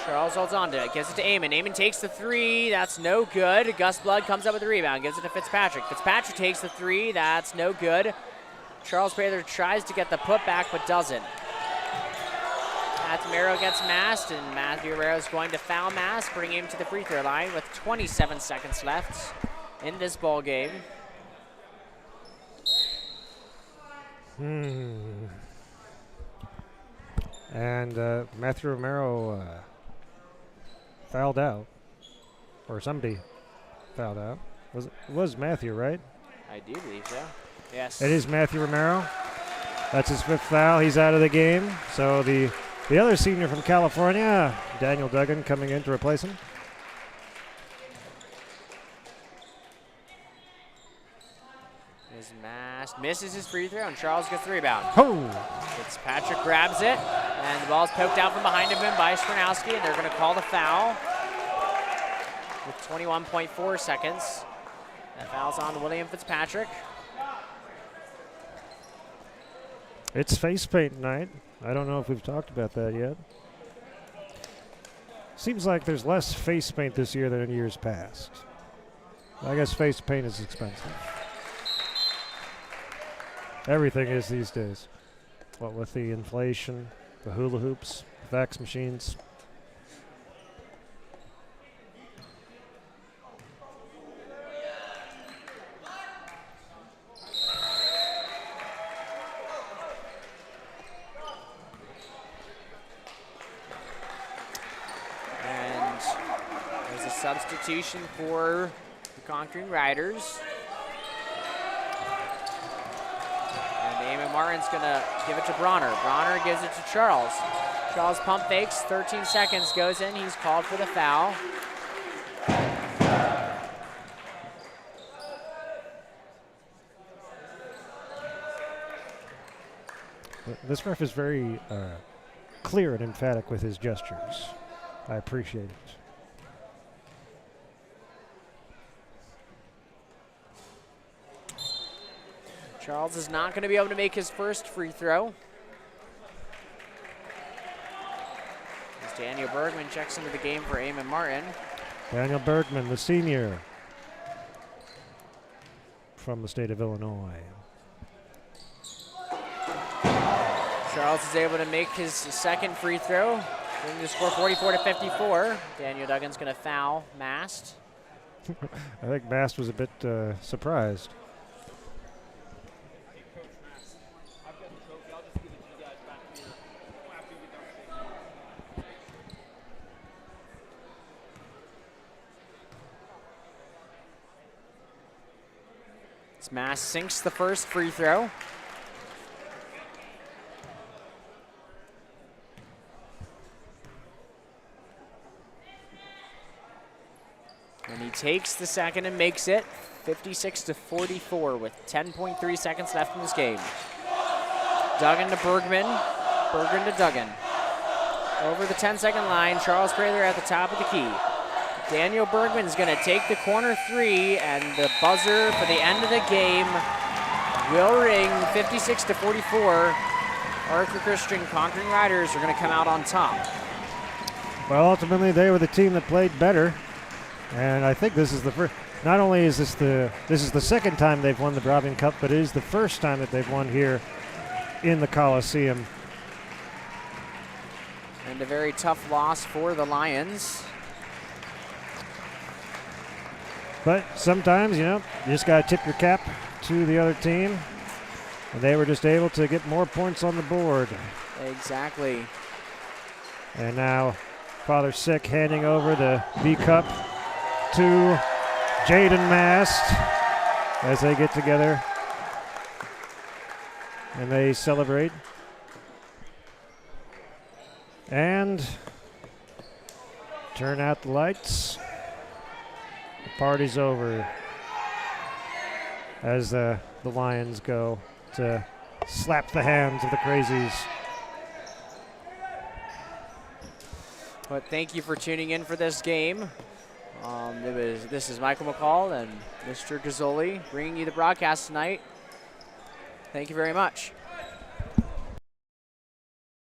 Speaker 1: Charles holds on to it, gives it to Eamon. Eamon takes the 3, that's no good. Gus Blood comes up with the rebound, gives it to Fitzpatrick. Fitzpatrick takes the 3, that's no good. Charles Prather tries to get the putback, but doesn't. Matthew Romero gets masked, and Matthew Romero is going to foul Mass, bring him to the free throw line with 27 seconds left in this ball game.
Speaker 3: And Matthew Romero fouled out, or somebody fouled out. It was Matthew, right?
Speaker 1: I do believe so. Yes.
Speaker 3: It is Matthew Romero. That's his 5th foul. He's out of the game. So the other senior from California, Daniel Duggan, coming in to replace him.
Speaker 1: Is masked, misses his free throw, and Charles gets the rebound.
Speaker 3: Oh!
Speaker 1: Fitzpatrick grabs it, and the ball's poked out from behind him by Skronowski, and they're going to call the foul with 21.4 seconds. That foul's on William Fitzpatrick.
Speaker 3: It's face paint night. I don't know if we've talked about that yet. Seems like there's less face paint this year than in years past. I guess face paint is expensive. Everything is these days. What with the inflation, the hula hoops, fax machines.
Speaker 1: And there's a substitution for the Conquering Riders. Eamon Martin's going to give it to Bronner. Bronner gives it to Charles. Charles pump fakes, 13 seconds, goes in. He's called for the foul.
Speaker 3: This ref is very clear and emphatic with his gestures. I appreciate it.
Speaker 1: Charles is not going to be able to make his first free throw. As Daniel Bergman checks into the game for Eamon Martin.
Speaker 3: Daniel Bergman, the senior from the state of Illinois.
Speaker 1: Charles is able to make his second free throw, bringing the score 44-54. Daniel Duggan's going to foul Mast.
Speaker 3: I think Mast was a bit surprised.
Speaker 1: Mass sinks the first free throw. And he takes the second and makes it 56-44 with 10.3 seconds left in this game. Duggan to Bergman, Bergman to Duggan. Over the 10-second line, Charles Prather at the top of the key. Daniel Bergman's gonna take the corner three, and the buzzer for the end of the game will ring. 56-44. Arthur Christian Conquering Riders are gonna come out on top.
Speaker 3: Well, ultimately they were the team that played better, and I think this is the first. Not only is this the second time they've won the Bravium Cup, but it is the first time that they've won here in the Coliseum.
Speaker 1: And a very tough loss for the Lions.
Speaker 3: But sometimes, you just got to tip your cap to the other team. And they were just able to get more points on the board.
Speaker 1: Exactly.
Speaker 3: And now Father Sick handing over the B Cup to Jaden Mast as they get together and they celebrate. And turn out the lights. The party's over as the Lions go to slap the hands of the crazies.
Speaker 1: But thank you for tuning in for this game. This is Michael McCall and Mr. Gazzoli bringing you the broadcast tonight. Thank you very much.